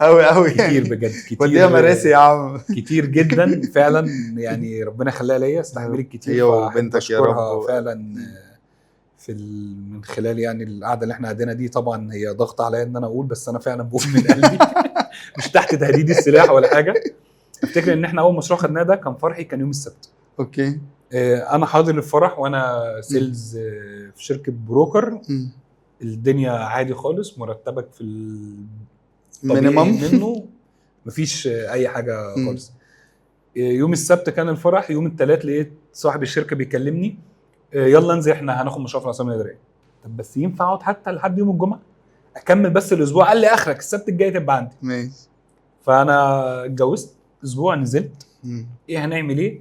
قوي كتير بجد كتير وديها مراسي يا عم كتير جدا فعلا يعني ربنا يخليها ليا. استحملت كتير هي وبنتك يا رب فعلا من خلال يعني القعده اللي احنا قعدنا دي. طبعا هي ضغط عليا ان انا اقول بس انا فعلا بقول من قلبي مش تحت تهديد السلاح ولا حاجه. افتكر ان احنا اول مشروع خدناه ده كان فرحي كان يوم السبت. اوكي. انا حاضر الفرح وانا سيلز في شركه بروكر. الدنيا عادي خالص مرتبك في المينيمم منه مفيش اي حاجه خالص. يوم السبت كان الفرح. يوم الثلاث لقيت صاحب الشركه بيكلمني يلا انزل احنا هناخد مشروع في العاصمه الاداريه. طب بس ينفع اقعد حتى لحد يوم الجمعه اكمل بس الاسبوع؟ قال لي اخرك السبت الجاي تبقى عندي. ماشي. فانا اتجوزت اسبوع نزلت. ايه هنعمل ايه؟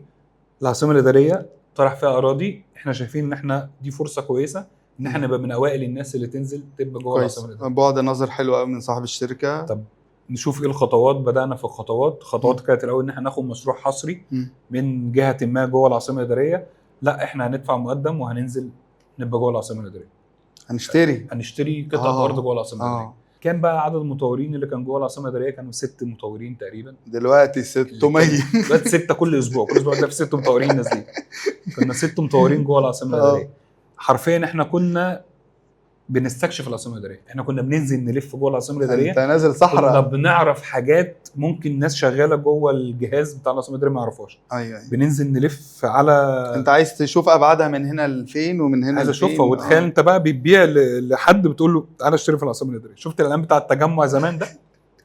العاصمه الاداريه طرح فيها اراضي احنا شايفين ان احنا دي فرصه كويسه ان احنا نبقى من اوائل الناس اللي تنزل تبقى جوه العاصمه الاداريه. بعد نظر حلو قوي من صاحب الشركه. طب نشوف ايه الخطوات. بدانا في الخطوات كانت الاول ان احنا ناخد مشروع حصري من جهه ما جوه العاصمه الاداريه. لا احنا هندفع مقدم وهننزل نبقى جوه العاصمه الاداريه. هنشتري قطعه ارض جوه العاصمه الاداريه. كان بقى عدد المطورين اللي كان جوه العاصمه الاداريه كانوا 6 مطورين تقريبا. دلوقتي 600. دلوقتي 6 كل اسبوع تلاقي في 6 مطورين نازلين. كنا 6 مطورين جوه العاصمه الاداريه. حرفيا احنا كنا بنستكشف العاصمه الاداريه. احنا كنا بننزل نلف جوه العاصمه الاداريه. انت نازل صحراء. كنا بنعرف حاجات ممكن ناس شغاله جوه الجهاز بتاع العاصمه الاداريه ما يعرفوهاش. ايوه. بننزل نلف على انت عايز تشوف ابعادها من هنا لفين ومن هنا عايز اشوفها. وتخيل انت بقى بتبيع لحد بتقول له تعالى اشتري في العاصمه الاداريه. شفت الاعلان بتاع التجمع زمان ده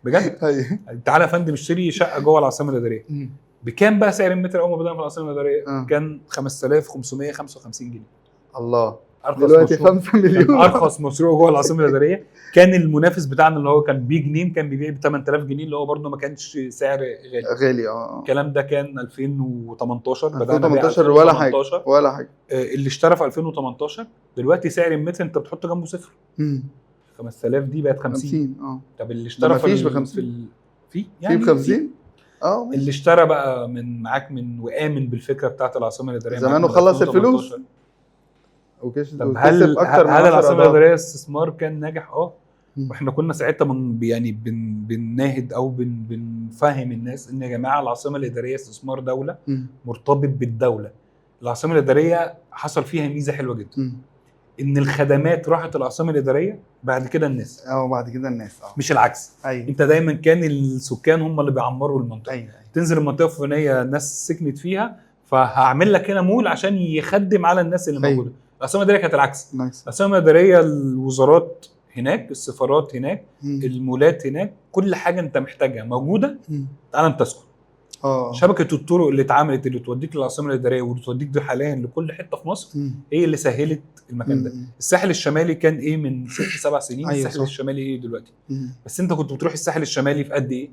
بجد؟ ايوه. تعالى يا فندم اشتري شقه جوه العاصمه الاداريه. بكام بقى سعر المتر اول ما بدأنا في العاصمه الاداريه؟ كان 5555 جنيه. الله. دلوقتي 5 مليون. ارخص مشروع جوه العاصمه الاداريه. كان المنافس بتاعنا اللي هو كان بيج نيم كان بيبيع ب 8000 جنيه اللي هو برده ما كانش سعر غالي. الكلام ده كان 2018. بدأنا 2018 ولا حاجه. اللي اشترى في 2018 دلوقتي سعر المتر انت بتحط جنبه صفر. 5000 دي بقت 50. طب اللي اشترى في ب 50 في يعني ب 50 اللي اشترى بقى من معاك من وآمن بالفكره بتاعه العاصمه الاداريه زمان وخلص الفلوس. طب هل العاصمه الاداريه استثمار كان ناجح؟ واحنا كنا ساعتها يعني بنناهد او بنفهم الناس ان يا جماعه العاصمه الاداريه استثمار دوله مرتبط بالدوله. العاصمه الاداريه حصل فيها ميزه حلوه جدا ان الخدمات راحت العاصمه الاداريه بعد كده الناس. بعد كده الناس مش العكس. انت دايما كان السكان هم اللي بيعمروا المنطقه. تنزل المنطقه الفلانيه ناس سكنت فيها فهعمل لك هنا مول عشان يخدم على الناس اللي موجوده. العاصمه الاداريه كانت العكس. العاصمه الاداريه الوزارات هناك، السفارات هناك، المولات هناك، كل حاجه انت محتاجها موجوده. تعال انت تسكن. شبكه الطرق اللي اتعملت اللي توديك للعاصمه الاداريه واللي توديك دي حاليا لكل حته في مصر هي اللي سهلت المكان ده. الساحل الشمالي كان ايه من 6-7 سنين؟ الساحل الشمالي ايه دلوقتي؟ بس انت كنت بتروح الساحل الشمالي في قد ايه؟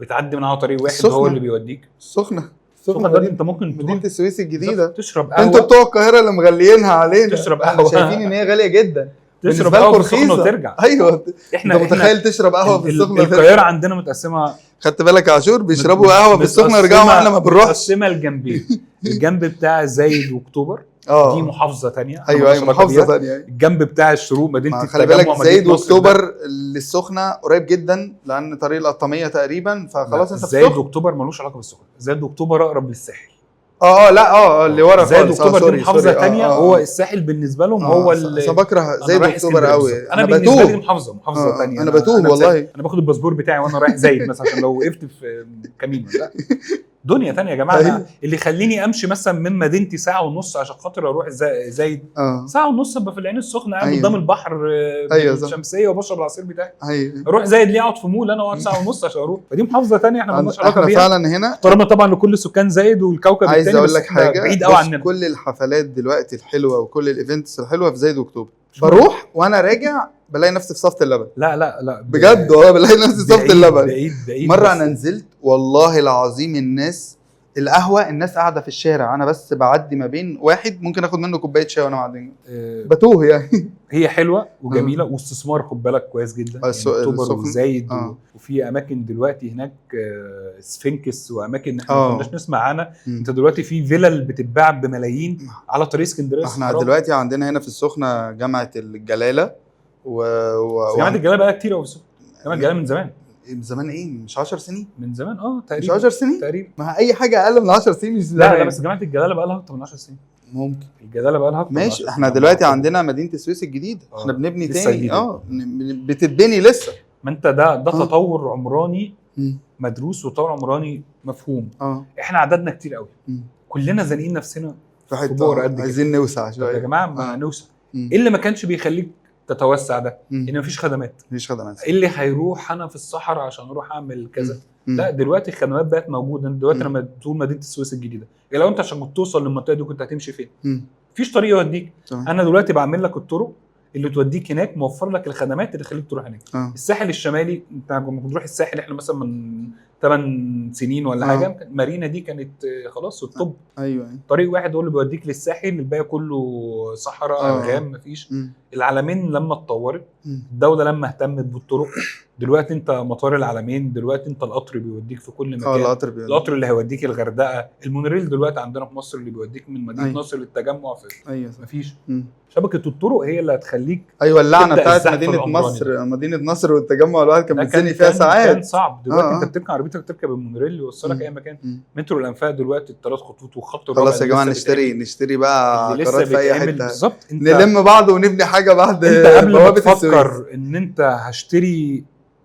بتعدي من على طريق واحد هو اللي بيوديك. السخنه دلوقتي انت ممكن مدينه السويس الجديده تشرب قهوه. انتوا بتوع القاهره اللي مغليينها علينا. تشرب قهوه شايفين ان هي غاليه جدا. تشرب قهوه في السخنه وترجع. ايوه. انت متخيل تشرب قهوه في السخنه؟ القاهره عندنا متقسمه. خدت بالك يا عاشور؟ بيشربوا قهوه في السخنه ويرجعوا معانا ما بنروحش. متقسمه الجنبين. الجنب بتاع زايد واكتوبر دي محافظه ثانيه. ايوه محافظه ثانيه. الجنب بتاع الشروق مدينه التجمع. خلي بالك زايد واكتوبر للسخنه قريب جدا لان طريق القطاميه تقريبا فخلاص انت في زايد واكتوبر ملوش علاقه بالسخنه. زايد واكتوبر اقرب للساحل. لا اللي ورا خالص. زايد واكتوبر دي محافظه ثانيه. هو الساحل بالنسبه لهم هو انا بكره زايد واكتوبر قوي. انا بالنسبه لي محافظه ثانيه. انا بتوه والله. انا باخد الباسبور بتاعي وانا رايح زايد مثلا عشان لو وقفت في كمين. لا دنيا ثانيه يا جماعه. اللي يخليني امشي مثلا من مدينتي ساعه ونص عشان خاطر اروح زايد ساعه ونص ابقى في العين السخنه قاعد قدام البحر بالشمسيه وبشرب العصير بتاعي. اروح زايد ليه اقعد في مول انا واقعد ساعه ونص عشان اروح؟ فدي محافظه ثانيه احنا مالناش علاقه بيها. فعلا هنا احترامنا طبعا لكل سكان زايد والكوكب الثاني. عايز اقول لك حاجه بعيد قوي عننا. كل الحفلات دلوقتي الحلوه وكل الايفنتس الحلوه في زايد واكتوبر. بروح وانا راجع بلاقي نفسي في صفة اللبن لا بجد والله، بلاقي نفسي في صفة اللبن. بعيد مرة بس. انا نزلت والله العظيم، الناس القهوة الناس قاعدة في الشارع، انا بس بعدي ما بين واحد ممكن اخد منه كوباية شاي وانا معدي بتوه يعني. هي حلوه وجميله واستثمار، خد بالك كويس جدا يعني. اكتوبر السخن. وزايد وفي اماكن دلوقتي هناك سفنكس واماكن احنا ما كناش نسمع عنها. انت دلوقتي في فيلل بتتباع بملايين على طريق اسكندريه. احنا دلوقتي عندنا هنا في السخنة جامعة الجلالة جامعه الجلالة بقى كتير قوي في السخنة. جامعه الجلالة من زمان. من زمان ايه؟ مش 10 سنين؟ من زمان تقريبا. مش 10 سنين تقريبا. ما اي حاجه اقل من 10 سنين مش زمان. لا بس جامعه الجلالة بقى لها اكتر من 10 سنين. ممكن الجلالة بقى لها اكتر ماشي. احنا دلوقتي عندنا مدينه السويس الجديده، احنا بنبني تاني بتتبني لسه. ما انت ده تطور عمراني مدروس وتطور عمراني مفهوم. احنا عددنا كتير قوي، كلنا زانقين نفسنا في حته عايزين نوسع شويه. يا جماعه ما نوسع. ايه اللي ما كانش بيخليك تتوسع ده؟ ان مفيش خدمات. ايه اللي هيروح انا في الصحراء عشان اروح اعمل كذا؟ لا دلوقتي الخدمات بقت موجوده. دلوقتي لما تقول مدينه السويس الجديده، لو انت عشان كنت توصل للمنطقه دي كنت هتمشي فين؟ مفيش طريق يوديك. انا دلوقتي بعمل لك الطرق اللي توديك هناك، موفر لك الخدمات اللي تخليك تروح هناك. الساحل الشمالي انت لما بنروح الساحل احنا مثلا من 8 سنين ولا حاجه، مارينا دي كانت خلاص الطب. ايوه طريق واحد هو اللي بيوديك للساحل، الباقي كله صحراء غام مفيش. العلمين لما اتطورت، الدوله لما اهتمت بالطرق، دلوقتي انت مطار العلمين، دلوقتي انت القطر بيوديك في كل مكان. القطر اللي هيوديك الغردقه، المونوريل دلوقتي عندنا في مصر اللي بيوديك من مدينه نصر للتجمع في مفيش. شبكه الطرق هي اللي هتخليك. اللعنه بتاعت مدينه نصر والتجمع الواحد كان بيتزنق فيها ساعات. كان صعب. دلوقتي انت بتركب عربيتك وتركب المونوريل يوصلك اي مكان. مترو الانفاق دلوقتي الثلاث خطوط والخط الرابع. خلاص يا جماعه نشتري بقى عقارات في اي حته بالظبط. نلم بعض ونبني حاجه بعد. انت قبل ما تفكر ان انت هشتري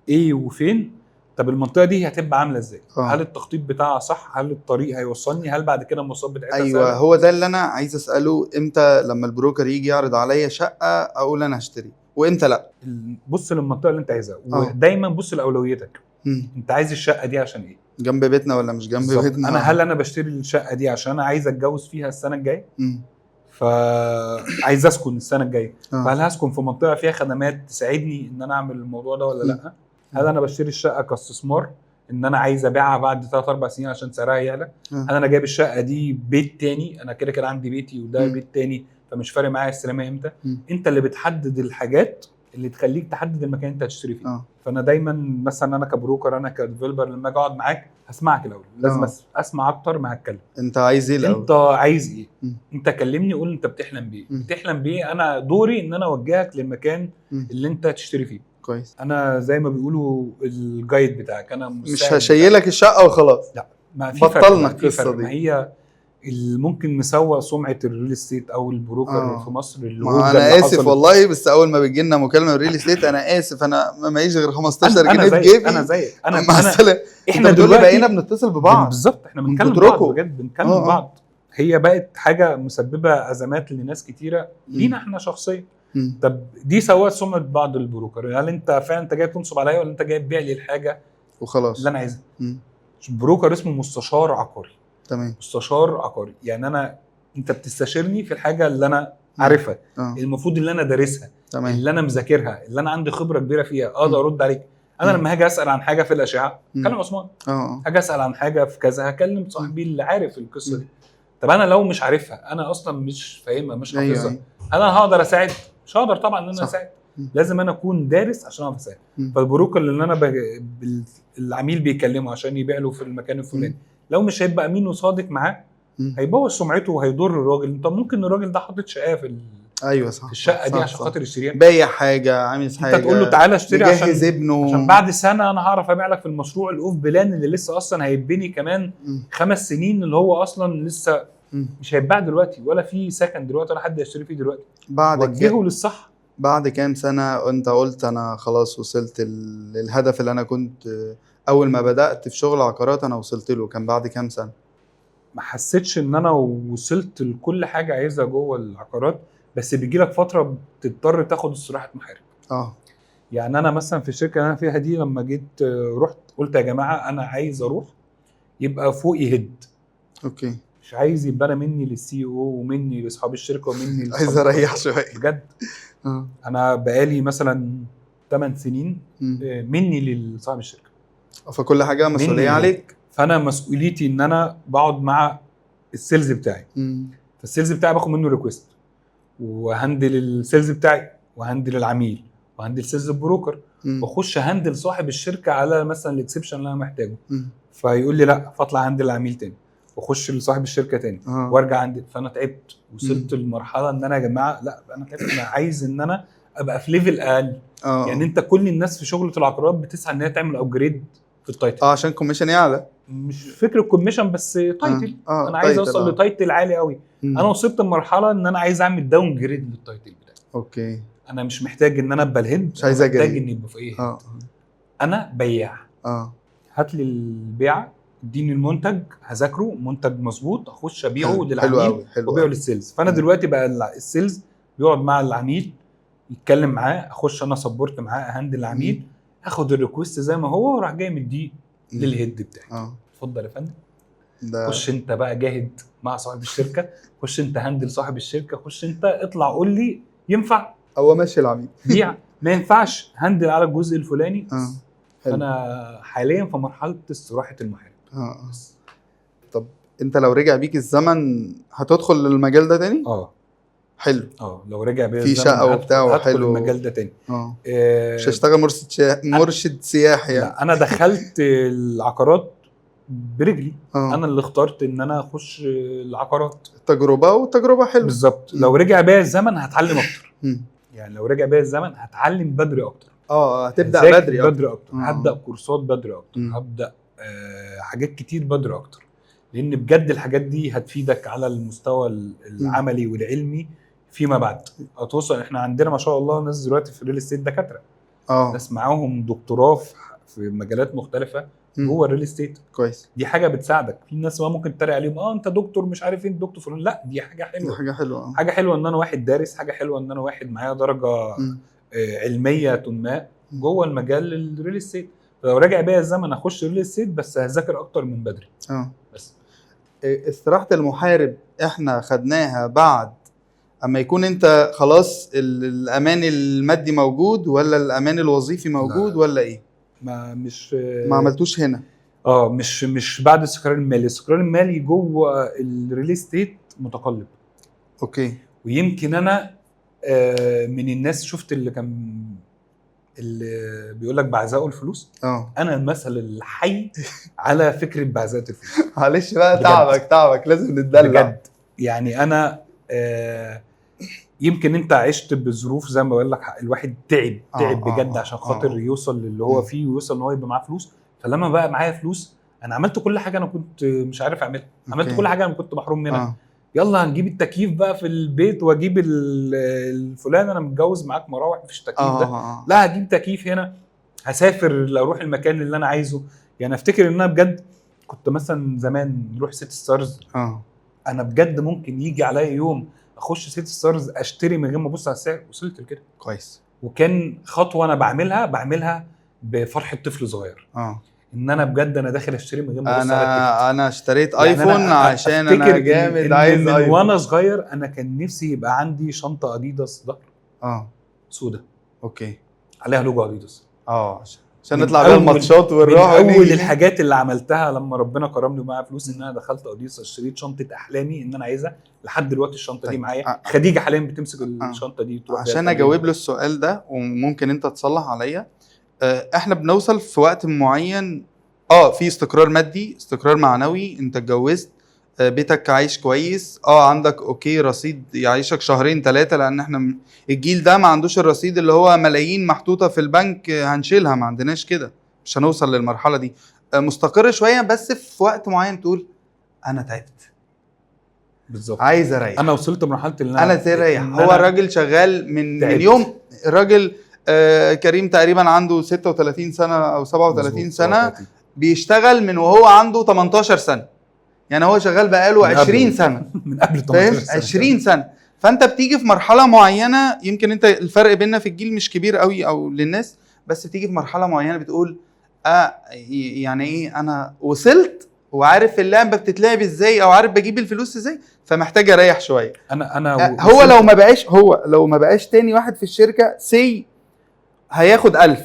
ايه وفين، طب المنطقه دي هتبقى عامله ازاي؟ هل التخطيط بتاعها صح؟ هل الطريق هيوصلني؟ هل بعد كده المواصلات بتاعتها ايوه هو ده اللي انا عايز اساله. امتى لما البروكر يجي يعرض عليا شقه اقول انا هشتري، وامتى لا؟ بص للمنطقه اللي انت عايزها، ودايما بص لاولويتك. انت عايز الشقه دي عشان ايه؟ جنب بيتنا ولا مش جنب بيتنا؟ هل انا بشتري الشقه دي عشان انا عايز اتجوز فيها السنه الجايه؟ فعايز اسكن السنه الجايه، فهل هسكن في منطقه فيها خدمات تساعدني ان انا اعمل الموضوع ده ولا لا؟ هل انا بشتري الشقه كاستثمار ان انا عايز ابيعها بعد 3-4 سنين عشان سعرها يعلى؟ هل انا جايب الشقه دي بيت تاني، انا كده كده عندي بيتي وده بيت تاني فمش فارق معايا استلامها امتى؟ انت اللي بتحدد الحاجات اللي تخليك تحدد المكان اللي انت هتشتري فيه. فانا دايما مثلا انا كبروكر، انا كديفلوبر، لما اجي اقعد معاك هسمعك الاول، لازم اسمع اكتر ما هتكلم. انت عايز ايه الاول؟ انت عايز ايه؟ انت كلمني قول انت بتحلم بايه. بتحلم بايه؟ انا دوري ان انا اوجهك للمكان اللي انت تشتري فيه. كويس. انا زي ما بيقولوا الجايد بتاعك، انا مش هشيلك الشقه وخلاص. لا ما في بطلنا القصه دي. ما هي ممكن نسوق سمعه الريل استيت او البروكر في مصر اللي هو انا اسف والله، بس اول ما بيجي لنا مكالمه الريل استيت انا اسف، انا ما معيش غير 15 جنيه في جيبي. انا زيك احنا دلوقتي بقينا بنتصل ببعض. بالظبط احنا بنتكلم بعض بجد، بنتكلم بعض. هي بقت حاجه مسببه ازمات لناس كتيره لينا احنا شخصيا. طب دي سواد سمعه بعض البروكر. هل انت فعلا انت جاي تنصب عليا ولا انت جاي تبيع لي الحاجه وخلاص اللي انا عايزها؟ بروكر اسمه مستشار عقاري. تمام. مستشار عقاري يعني انت بتستشيرني في الحاجه اللي انا عارفها، المفروض اللي انا دارسها، اللي انا مذاكرها، اللي انا عندي خبره كبيره فيها، اقدر ارد عليك. انا لما هاجي اسال عن حاجه في الاشعه هكلم عثمان. هاجي اسال عن حاجه في كذا هكلم صاحبي اللي عارف القصه دي. طب انا لو مش عارفها، انا اصلا مش فاهمها مش حافظها، انا هقدر اساعد؟ مش هقدر طبعا ان انا اساعد. لازم انا اكون دارس عشان اعرف اساعد. فالبروكر اللي انا العميل بيكلمه عشان يبيع له في المكان الفلاني، لو مش هيبقى امين وصادق معاه هيبوظ سمعته وهيضر الراجل. انت ممكن الراجل ده حاطط شقه في ايوه صح، في الشقه دي عشان خاطر يشتريها، بايع حاجه، عامل حاجه، انت تقول له تعالى اشتري عشان ابنه، عشان بعد سنه انا هعرف ابيع لك في المشروع الاوف بلان اللي لسه اصلا هيتبني كمان 5 سنين، اللي هو اصلا لسه مش هيتباع دلوقتي ولا في سكن دلوقتي ولا حد يشتري فيه دلوقتي. وجهه للصح. بعد كام سنه انت قلت انا خلاص وصلت للهدف اللي انا كنت اول ما بدات في شغل عقارات انا وصلت له؟ كان بعد كام سنه؟ ما حسيتش ان انا وصلت لكل حاجه عايزها جوه العقارات، بس بيجي لك فتره بتضطر تاخد استراحه محارب. يعني انا مثلا في الشركه اللي انا فيها دي لما جيت رحت قلت يا جماعه انا عايز اروح يبقى فوقي هيد. اوكي. مش عايز يبقى انا مني للسي او ومني لاصحاب الشركه ومني عايز اريح شويه بجد. انا بقالي مثلا 8 سنين مني لصاحب الشركه، فكل حاجه مسؤوليه مني عليك. فانا مسؤوليتي ان انا بقعد مع السيلز بتاعي. فالسيلز بتاعي باخد منه ريكويست، وهندل السيلز بتاعي، وهندل العميل، وهندل سيلز البروكر، واخش هندل صاحب الشركه على مثلا الاكسبشن اللي انا محتاجه. فيقول لي لا، فاطلع هندل العميل تاني، واخش لصاحب الشركه تاني، وارجع عندي. فانا تعبت، وصلت لمرحله ان انا يا جماعه لا، انا تعبت، انا عايز ان انا ابقى في ليفل اقل. يعني انت كل الناس في شغله العقارات بتسعى ان هي تعمل ابجريد في التايتل، عشان كوميشن يعلى، مش فكره كوميشن بس تايتل. انا عايز اوصل لتايتل عالي قوي. انا وصلت لمرحله ان انا عايز اعمل داون جريد للتايتل بتاعي. اوكي، انا مش محتاج ان انا ابقى الهيد، مش عايز محتاج ان يبقى في ايه. انا بياع. هات لي البيعه، اديني المنتج، هذاكره منتج مظبوط، اخش ابيعه للعميل وابيعه للسيلز. فانا دلوقتي بقى السيلز بيقعد مع العميل يتكلم معاه، اخش انا سبورت معاه، اهندل العميل، اخد الريكوست زي ما هو، وراح جاي مديه للهيد بتاعي. اتفضل يا فندم، خش انت بقى جاهد مع صاحب الشركه، خش انت هندل صاحب الشركه، خش انت اطلع قول لي ينفع او ماشي العميل بيع، ما ينفعش هندل على الجزء الفلاني. فانا حاليا في مرحله استراحه المحارب. طب انت لو رجع بيك الزمن هتدخل المجال ده تاني؟ حلو. لو رجع بيا في شقه وبتاع حلو المجال ده تاني. مش هشتغل مرشد سياحي يعني. لا، انا دخلت العقارات برجلي. انا اللي اخترت ان انا اخش العقارات، تجربه حلوه بالظبط. لو رجع بيا الزمن هتعلم اكتر. يعني لو رجع بيا الزمن هتعلم بدري اكتر. هتبدا بدري اكتر. هبدا كورسات بدري اكتر. هبدا حاجات كتير بدري اكتر، لان بجد الحاجات دي هتفيدك على المستوى العملي والعلمي فيما بعد. هتوصل، احنا عندنا ما شاء الله ناس دلوقتي في الريل استيت دكاتره، ناس معاهم دكتوراه في مجالات مختلفه جوه الريل استيت. كويس. دي حاجه بتساعدك. في ناس ما ممكن تتريق عليهم، انت دكتور مش عارف ايه الدكتور فلان. لا، دي حاجه حلوه. حاجه حلوه ان انا واحد دارس، حاجه حلوه ان انا واحد معايا درجه علميه ما جوه المجال الريل استيت. لو راجع بيا الزمن اخش ريل استيت، بس هذاكر اكتر من بدري. بس استراحه المحارب احنا خدناها بعد اما يكون انت خلاص الامان المادي موجود، ولا الامان الوظيفي موجود؟ لا. ولا ايه؟ ما عملتوش هنا. مش بعد الاستقرار المالي. الاستقرار المالي جوه الريل استيت متقلب. اوكي. ويمكن انا من الناس شفت اللي بيقول لك بعزقوا الفلوس. انا المثل الحي على فكره بعزقه الفلوس. معلش بقى، تعبك لازم نتدلع بجد. يعني انا يمكن انت عشت بظروف زي ما بقول لك، الواحد تعب بجد عشان خاطر يوصل للي هو فيه، ويوصل ان هو يبقى معاه فلوس. فلما بقى معايا فلوس، انا عملت كل حاجه انا كنت مش عارف اعملها. عملت كل حاجه انا كنت محروم منها. يلا هنجيب التكييف بقى في البيت، واجيب الفلان، انا متجوز معاك مراوح مفيش تكييف ده. لا، هجيب تكييف هنا، هسافر لو اروح المكان اللي انا عايزه. يعني افتكر ان انا بجد كنت مثلا زمان نروح سيتي ستارز. انا بجد ممكن يجي عليا يوم اخش سيتي ستارز اشتري من غير ما ابص على السعر. وصلت لكده. كويس. وكان خطوه انا بعملها بفرحه طفل صغير. ان انا بجد انا داخل اشتري من غير ما ابص على التيكت. انا اشتريت ايفون يعني عشان انا جامد عايز من ايفون. وانا صغير انا كان نفسي يبقى عندي شنطه اديداس ظهر سودا. اوكي. عليها لوجو اديداس. عشان نطلع بيها الماتشات ونروح. اول الحاجات اللي عملتها لما ربنا كرمني ومعايا فلوس، ان انا دخلت اديداس اشتريت شنطه احلامي ان انا عايزها. لحد دلوقتي الشنطه دي معايا. خديجه حاليا بتمسك الشنطه دي تروح. عشان اجاوب له السؤال ده، وممكن انت تصلح عليا. احنا بنوصل في وقت معين في استقرار مادي، استقرار معنوي، انت اتجوزت، بيتك عايش كويس، عندك اوكي رصيد يعيشك شهرين 3، لان احنا الجيل ده ما عندوش الرصيد اللي هو ملايين محطوطة في البنك هنشيلها، ما عندناش كده، مش هنوصل للمرحلة دي. مستقر شوية، بس في وقت معين تقول انا تعبت بالظبط، عايز اريح. انا وصلت مرحلة انا زي ريح. هو الراجل شغال من يوم الراجل كريم تقريبا عنده 36 سنة او 37 سنة بيشتغل من وهو عنده 18 سنة. يعني هو شغال بقاله 20 سنة من قبل 18 سنة 20 سنة. فانت بتيجي في مرحلة معينة، يمكن انت الفرق بيننا في الجيل مش كبير قوي او للناس، بس بتيجي في مرحلة معينة بتقول يعني ايه، انا وصلت وعارف اللعبه بتتلعب ازاي او عارف بجيب الفلوس ازاي، فمحتاج اريح شويه. انا هو لو ما بقاش تاني واحد في الشركه هياخد 1000،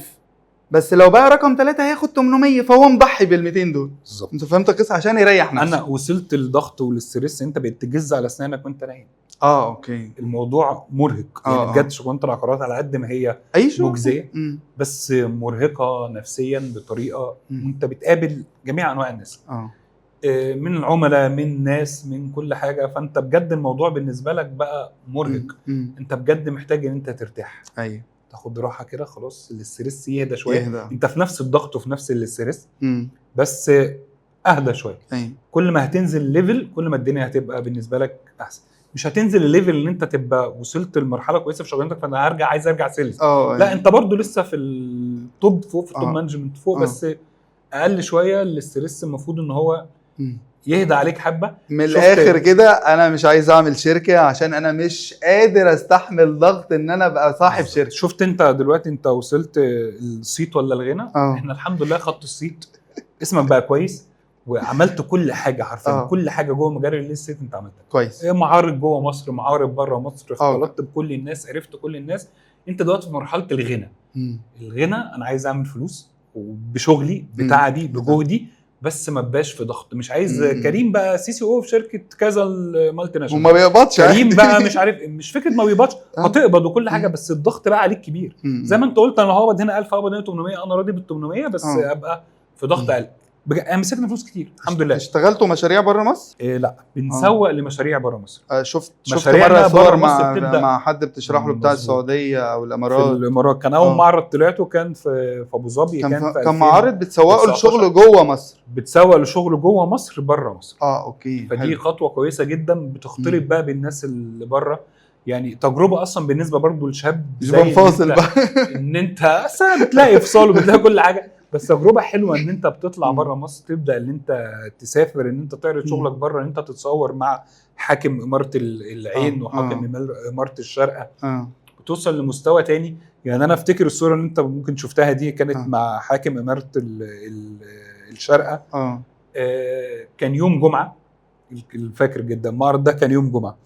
بس لو بقى رقم 3 هياخد 800، فهو مضحي بال200 دول. بالظبط. انت فهمت القصه؟ عشان يريح نفسه. انا وصلت للضغط والستريس، انت بقيت تجز على اسنانك وانت نايم. اوكي. الموضوع مرهق يعني بجد. شغلانه العقارات على قد ما هي اي شغل مجزيه بس مرهقه نفسيا بطريقه. وانت بتقابل جميع انواع الناس، من العملاء، من ناس، من كل حاجه. فانت بجد الموضوع بالنسبه لك بقى مرهق. انت بجد محتاج ان انت ترتاح. ايوه، تاخد راحه كده، خلاص الاسترس يهدى شويه. انت في نفس الضغط وفي نفس الاسترس بس اهدى شويه. كل ما هتنزل ليفل كل ما الدنيا هتبقى بالنسبه لك احسن. مش هتنزل الليفل ان انت تبقى وصلت لمرحله كويسه في شغلانتك فانا عايز ارجع سيلز. لا، انت برضو لسه في التوب فوق، في التوب مانجمنت فوق، بس اقل شويه. الاسترس المفروض ان هو يهدى عليك حبه. من الاخر كده انا مش عايز اعمل شركه عشان انا مش قادر استحمل ضغط ان انا ابقى صاحب شركه. شفت انت دلوقتي انت وصلت الصيت ولا الغنى؟ احنا الحمد لله خط الصيت. اسمك بقى كويس وعملت كل حاجه حرفيا. كل حاجه جوه مجال الريل استيت انت عملتها كويس. معارض جوه مصر، معارض بره مصر، اختلطت بكل الناس، عرفت كل الناس. انت دلوقتي في مرحله الغنى. الغنى انا عايز اعمل فلوس وبشغلي بتاعي بجهدي، بس ما بقاش في ضغط. مش عايز كريم بقى سي او في شركه كذا المالتي ناشونال وما بيقبضش. كريم بقى مش عارف، مش فكره ما بيقبضش، هتقبض وكل حاجه بس الضغط بقى عليك كبير. زي ما انت قلت انا هقبض هنا 1000 هقبض هنا 800، انا راضي بال800 بس ابقى في ضغط اقل. مسكنا فلوس كتير الحمد لله. اشتغلتوا مشاريع بره مصر؟ لا، بنسوق لمشاريع بره مصر. شفت مره صور مع حد بتشرح له بتاع السعوديه او الامارات. في الامارات كان اول معرض طلعته كان في ابو ظبي. كان معارض بتسوقوا لشغل جوه مصر. بتسوق لشغل جوه مصر بره مصر. اوكي. فدي حلو. خطوه كويسه جدا. بتختلط بقى بالناس اللي بره. يعني تجربه اصلا بالنسبه برضو لشاب زي منفصل بقى ان انت بتلاقي افصال وبتلاقي كل حاجه. بس تجربه حلوه ان انت بتطلع بره مصر، تبدا ان انت تسافر، ان انت تعرض شغلك بره، ان انت تتصور مع حاكم اماره العين وحاكم اماره الشارقه. بتوصل لمستوى تاني. يعني انا افتكر الصوره اللي انت ممكن شفتها دي كانت مع حاكم اماره الشارقه. كان يوم جمعه، فاكر جدا المعرض ده كان يوم جمعه.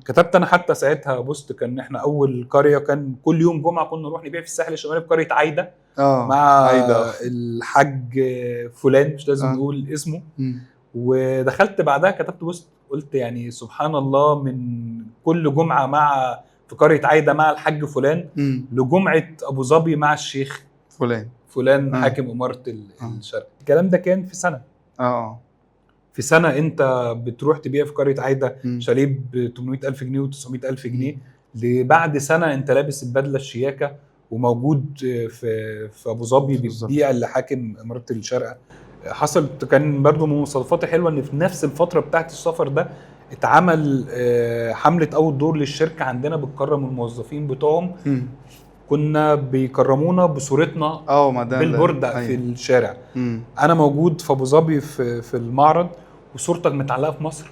كتبت انا حتى ساعتها بوست، كان احنا اول قريه كان كل يوم جمعه كنا نروح نبيع في الساحل الشمالي في قريه عايده مع عايدة. الحاج فلان مش لازم نقول اسمه. ودخلت بعدها كتبت بوست قلت يعني سبحان الله، من كل جمعه في قريه عايده مع الحاج فلان لجمعه ابو ظبي مع الشيخ فلان حاكم اماره الشرق. الكلام ده كان في سنه. في سنة انت بتروح تبيع في قرية عايدة شاليه ب 800,000 جنيه و 900,000 جنيه. بعد سنة انت لابس البدلة الشياكة وموجود في ابو ظبي بتبيع لحاكم امارة الشارقة. حصلت كان برضو من مصادفات حلوة ان في نفس الفترة بتاعت السفر ده اتعمل حملة اول دور للشركة عندنا بتكرم الموظفين بتوعهم. كنا بيكرمونا بصورتنا بالبورد في الشارع. انا موجود في ابو ظبي في المعرض وصورتك متعلقه في مصر.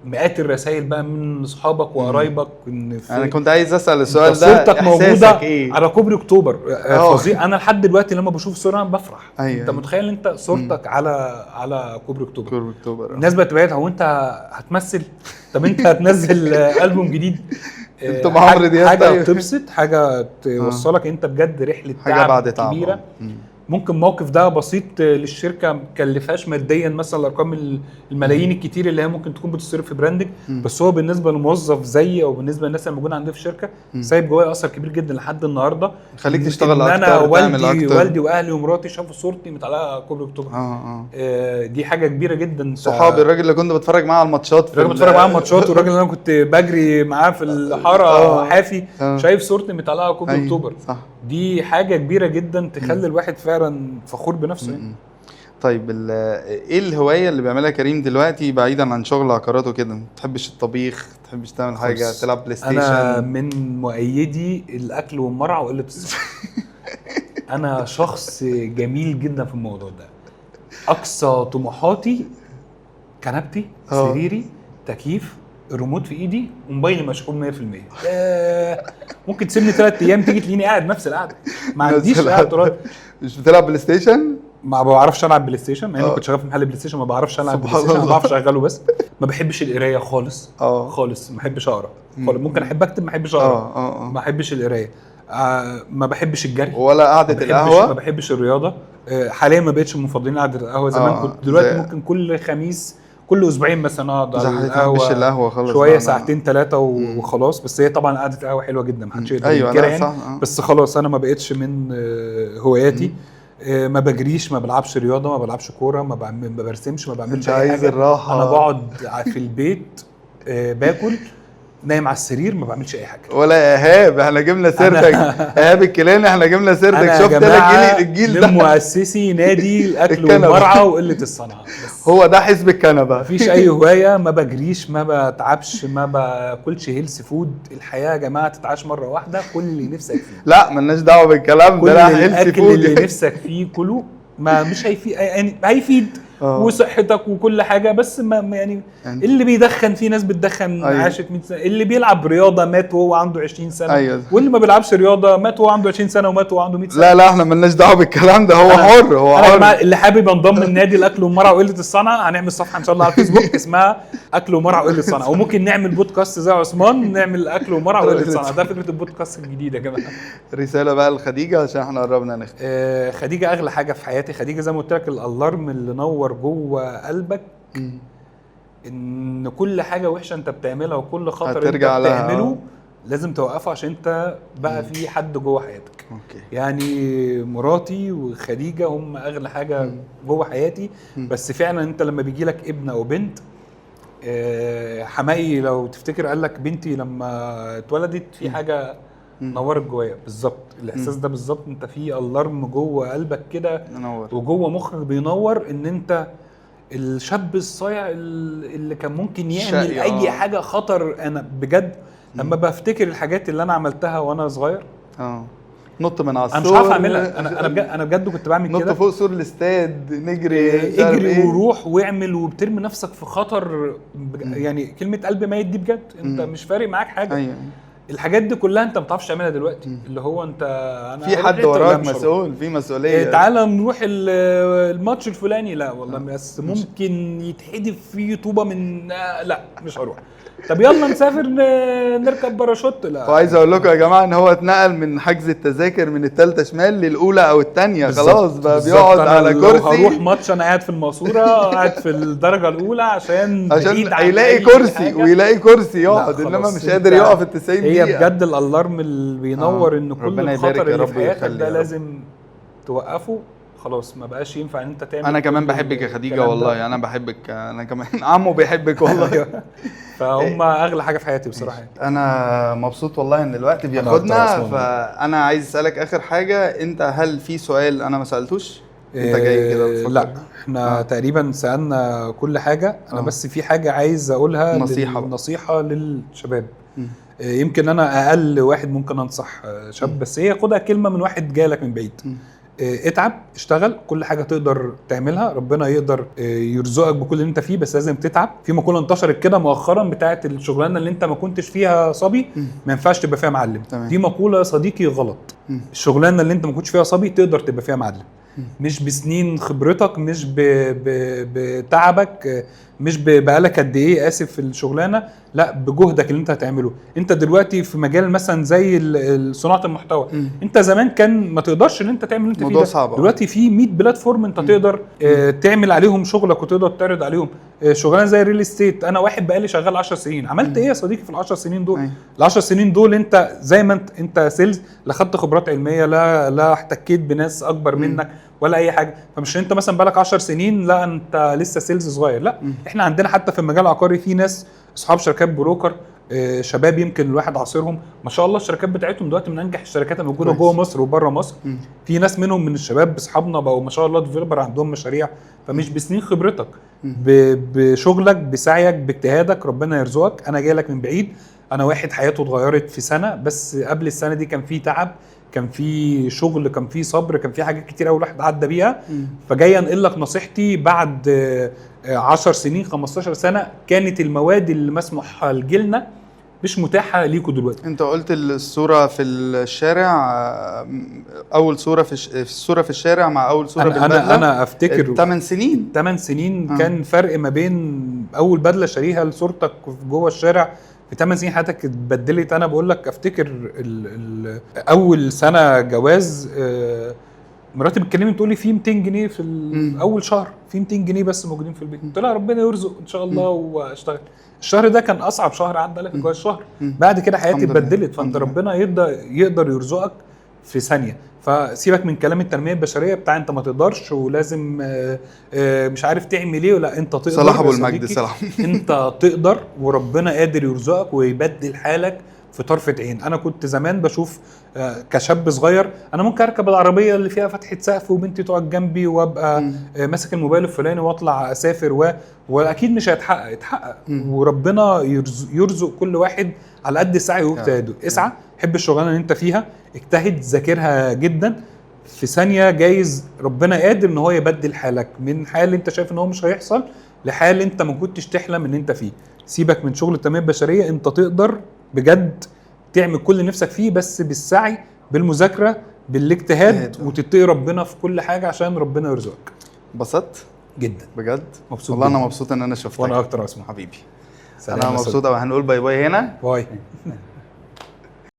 مئات الرسائل بقى من اصحابك وقرايبك. انا كنت عايز اسال السؤال ده، صورتك موجوده على كوبري اكتوبر. فظيع. انا لحد دلوقتي لما بشوف صوره انا بفرح. انت متخيل انت صورتك على كوبري اكتوبر. الناس بقت تبعتها وانت هتمثل. طب انت هتنزل البوم جديد. انت مع عمرو دياب حاجه تبسط، حاجه توصلك انت بجد رحله تعب كبيره. ممكن موقف ده بسيط للشركه مكلفاش ماديا مثلا الارقام الملايين الكتير اللي هي ممكن تكون بتصرف في براندنج، بس هو بالنسبه للموظف زيي او بالنسبه للناس اللي موجوده عندي في الشركه سايب جوايا اثر كبير جدا لحد النهارده. خليك تشتغل اكتر. انا والدي أكتر. واهلي ومراتي شافوا صورتي متعلقه كوبري اكتوبر. دي حاجه كبيره جدا. صحابي، الراجل اللي كنت بتفرج معاه على الماتشات، والراجل اللي انا كنت بجري معاه في الحاره حافي شايف صورتي متعلقه كوبري اكتوبر. صح. دي حاجه كبيره جدا تخلي الواحد فعلا فخور بنفسه. طيب ايه الهوايه اللي بيعملها كريم دلوقتي بعيدا عن شغل عقارات وكده؟ ما تحبش الطبيخ؟ ما تحبش تعمل حاجه؟ تلعب بلاي ستيشن؟ انا من مؤيدي الاكل والمرعى وقله الصحه. انا شخص جميل جدا في الموضوع ده. اقصى طموحاتي كنبتي، سريري، تكييف، الريموت في ايدي وموبايلي مشحون 100%. ممكن تسيبني 3 ايام تيجي تلاقيني قاعد نفس القعده، ما عنديش قعده. مش بتلعب بلاي ستيشن؟ ما بعرفش العب بلاي ستيشن، مع اني آه. كنت شغال في محل بلاي ستيشن. ما بعرفش العب بلاي سبحان ستيشن، ما الله. بعرفش اشغله بس. ما بحبش القرايه خالص اه خالص، ما بحبش اقرا مم. خالص. ممكن احب اكتب، ما احبش اقرا. اه ما بحبش القرايه. ما بحبش الجري، ولا قعدة ما القهوة. بحبش الرياضه. حاليا ما بقتش مفضلين قعده القهوه. زمان آه، كنت، دلوقتي زي- ممكن كل خميس كل اسبوعين مثلا اقعد على ما بحبش القهوه القهوة خالص. شويه، لا، لا. ساعتين 3 مم. وخلاص. بس هي طبعا قعده القهوه حلوه جدا، ما حدش يقدر ايوه ينكرها لا يعني. صح. بس خلاص انا ما بقتش من هواياتي. ما بجريش، ما بلعبش رياضه، ما بلعبش كوره، ما برسمش، ما بعملش انت اي عايز حاجه. الراحة. انا بقعد في البيت باكل، نايم على السرير، ما بعملش اي حاجه. ولا ايهاب، احنا جبنا سيرتك. ايهاب الكيلاني، احنا جبنا سيرتك. انا يا شفت جماعه لك الجيل من ده. مؤسسي نادي الاكل الكنبة. والمرعى وقله الصنعه. بس هو ده حزب الكنبة. مفيش اي هوايه، ما بجريش، ما بتعبش، ما باكلش هيلث فود. الحياه يا جماعه تتعاش مره واحده، كل اللي نفسك فيه، لا ملناش دعوة بالكلام كل ده. لا هيلثي الاكل فود. اللي نفسك فيه كله. ما مش هيفيد يعني، هيفيد وصحتك وكل حاجه، بس ما يعني اللي بيدخن، في ناس بتدخن أيوة. عاشت 100 سنه. اللي بيلعب رياضه مات وهو عنده 20 سنه. أيوة. واللي ما بيلعبش رياضه مات وهو عنده 20 سنه ومات وهو عنده 100 سنه. لا احنا ملناش دعوة بالكلام ده. هو حر، هو انا يا حر. جماعه اللي حابب ينضم لنادي الاكل والمرعى وقله الصنعه، هنعمل صفحه ان شاء الله على الفيسبوك اسمها اكل ومرعى وقله الصنعه. وممكن نعمل بودكاست زي عثمان، نعمل اكل ومرعى وقله الصنعه. ده فكره البودكاست الجديده يا جماعه. رسالة بقى لخديجة عشان احنا قربنا نختم. خديجه اغلى حاجه في حياتي. خديجه زي ما قلت لك الالارم اللي نور جوه قلبك، ان كل حاجه وحشه انت بتعملها وكل خطر انت هترجع لها. بتعمله لازم توقفه، عشان انت بقى في حد جوه حياتك. اوكي. يعني مراتي وخديجه هم اغلى حاجه جوه حياتي. بس فعلا انت لما بيجي لك ابن او بنت، حماقي لو تفتكر قال لك بنتي لما اتولدت في حاجه نورت جوايا بالظبط. الاحساس ده بالظبط، انت في الارم جوه قلبك كده نور. وجوه مخك بينور، ان انت الشاب الصايع اللي كان ممكن يعمل شقي. اي حاجه خطر. انا بجد لما بفتكر الحاجات اللي انا عملتها وانا صغير، نط من على السور. انا مش عارف اعملها. انا بجد كنت بعمل كده. نط فوق سور الاستاد، نجري، اجري وروح واعمل وبترمي نفسك في خطر. يعني كلمه قلب ميت دي بجد انت مش فارق معاك حاجه. ايوه. الحاجات دي كلها انت ما بتعرفش تعملها دلوقتي. اللي هو انت انا في حد وراك مسؤول، في مسؤوليه. تعالى نروح الماتش الفلاني، لا والله بس ممكن يتحدف فيه طوبه من لا مش هروح. طب يلا نسافر نركب باراشوت، لا. وعايز اقول لكم يا جماعه ان هو اتنقل من حجز التذاكر من الثالثه شمال للاولى او الثانيه. خلاص بقى بيقعد على كرسي. هروح ماتش انا قاعد في الماسوره، قاعد في الدرجه الاولى عشان يلاقي كرسي ويلاقي كرسي يقعد، انما مش قادر يقف ال 90 دقيقه. هي بجد الالارم اللي بينور ان كل الخطر اللي في حياتك ده لازم توقفه. خلاص ما بقاش ينفع ان انت تعمل. انا كمان بحبك يا خديجه والله. انا بحبك. انا كمان عمو بيحبك والله. فهم اغلى حاجه في حياتي بصراحه. انا مبسوط والله ان الوقت بياخدنا. فانا عايز اسالك اخر حاجه، انت هل في سؤال انا ما سالتوش؟ انت جاي كده بتفكر؟ لا احنا تقريبا سالنا كل حاجه. انا بس في حاجه عايز اقولها، نصيحه للشباب. يمكن انا اقل واحد ممكن انصح شاب، بس هي خدها كلمه من واحد جالك من بعيد. اتعب، اشتغل، كل حاجه تقدر تعملها ربنا يقدر يرزقك بكل اللي انت فيه، بس لازم تتعب. في مقوله انتشرت كده مؤخرا بتاعه الشغلانه اللي انت ما كنتش فيها صبي ما ينفعش تبقى فيها معلم. دي مقوله يا صديقي غلط. الشغلانه اللي انت ما كنتش فيها صبي تقدر تبقى فيها معلم، مش بسنين خبرتك، مش بتعبك، مش بقالك قد ايه اسف في الشغلانه، لا بجهدك اللي انت هتعمله. انت دلوقتي في مجال مثلا زي صناعه المحتوى. انت زمان كان ما تقدرش ان انت تعمل اللي انت فيه ده. دلوقتي في 100 بلاتفورم انت تقدر تعمل عليهم شغلك وتقدر تعرض عليهم. شغلانه زي الريل استيت، انا واحد بقالي شغال 10 سنين. عملت ايه يا صديقي في ال10 سنين دول؟ ال10 سنين دول انت زي ما انت سيلز، لا خدت خبرات علميه، لا احتكيت بناس اكبر منك ولا اي حاجه. فمش انت مثلا بقالك 10 سنين لا انت لسه سيلز صغير. لا احنا عندنا حتى في المجال العقاري في ناس اصحاب شركات بروكر، شباب يمكن الواحد عاصرهم ما شاء الله. الشركات بتاعتهم دلوقتي من انجح الشركات الموجوده جوه مصر وبره مصر. في ناس منهم من الشباب اصحابنا بقوا ما شاء الله ديفلوبر عندهم مشاريع. فمش بسنين خبرتك، بشغلك، بسعيك، باجتهادك ربنا يرزقك. انا جاي لك من بعيد، انا واحد حياته اتغيرت في سنه، بس قبل السنه دي كان في تعب، كان في شغل، كان في صبر، كان في حاجات كتير قوي الواحد عدى بيها. فجاي انقل لك نصيحتي بعد 10 سنين 15 سنه كانت المواد اللي مسموح لجيلنا مش متاحه ليكوا دلوقتي. انت قلت الصوره في الشارع، اول صوره الصوره في الشارع مع اول صوره بالبدله. انا افتكر 8 سنين 8 سنين كان فرق ما بين اول بدله شاريها لصورتك جوه الشارع في 8 سنين حياتك اتبدلت. انا بقول لك افتكر اول سنه جواز، مراتي بتكلمني تقول لي في 200 جنيه في اول شهر، في 200 جنيه بس موجودين في البيت. قلت لها ربنا يرزق ان شاء الله واشتغل. الشهر ده كان اصعب شهر عدى عليا في الجواز، شهر. بعد كده حياتي اتبدلت. فانت ربنا يقدر يرزقك في ثانيه. فسيبك من كلام التنميه البشريه بتاع انت ما تقدرش ولازم مش عارف تعمل ايه، ولا انت تقدر. صلاح ابو المجد صلاح. انت تقدر وربنا قادر يرزقك ويبدل حالك في طرفة عين. انا كنت زمان بشوف كشاب صغير انا ممكن اركب العربيه اللي فيها فتحه سقف وبنتي تقعد جنبي وابقى ماسك الموبايل الفلاني واطلع اسافر واكيد مش هيتحقق. وربنا يرزق كل واحد على قد سعيه واجتهاده. اسعى، حب الشغلانه اللي انت فيها، اجتهد، ذاكرها جدا. في ثانيه جايز ربنا قادر ان هو يبدل حالك من حال انت شايف ان هو مش هيحصل لحال انت ما كنتش تحلم ان انت فيه. سيبك من شغل التنميه البشريه، انت تقدر بجد تعمل كل اللي نفسك فيه، بس بالسعي، بالمذاكره، بالاجتهاد، وتتقي ربنا في كل حاجه عشان ربنا يرزقك. انبسطت جدا بجد، مبسوط والله جداً. انا مبسوط ان انا شفتك. وانا اكتر اسمع حبيبي، سلام انا مبسوط قوي. هنقول باي باي هنا. باي.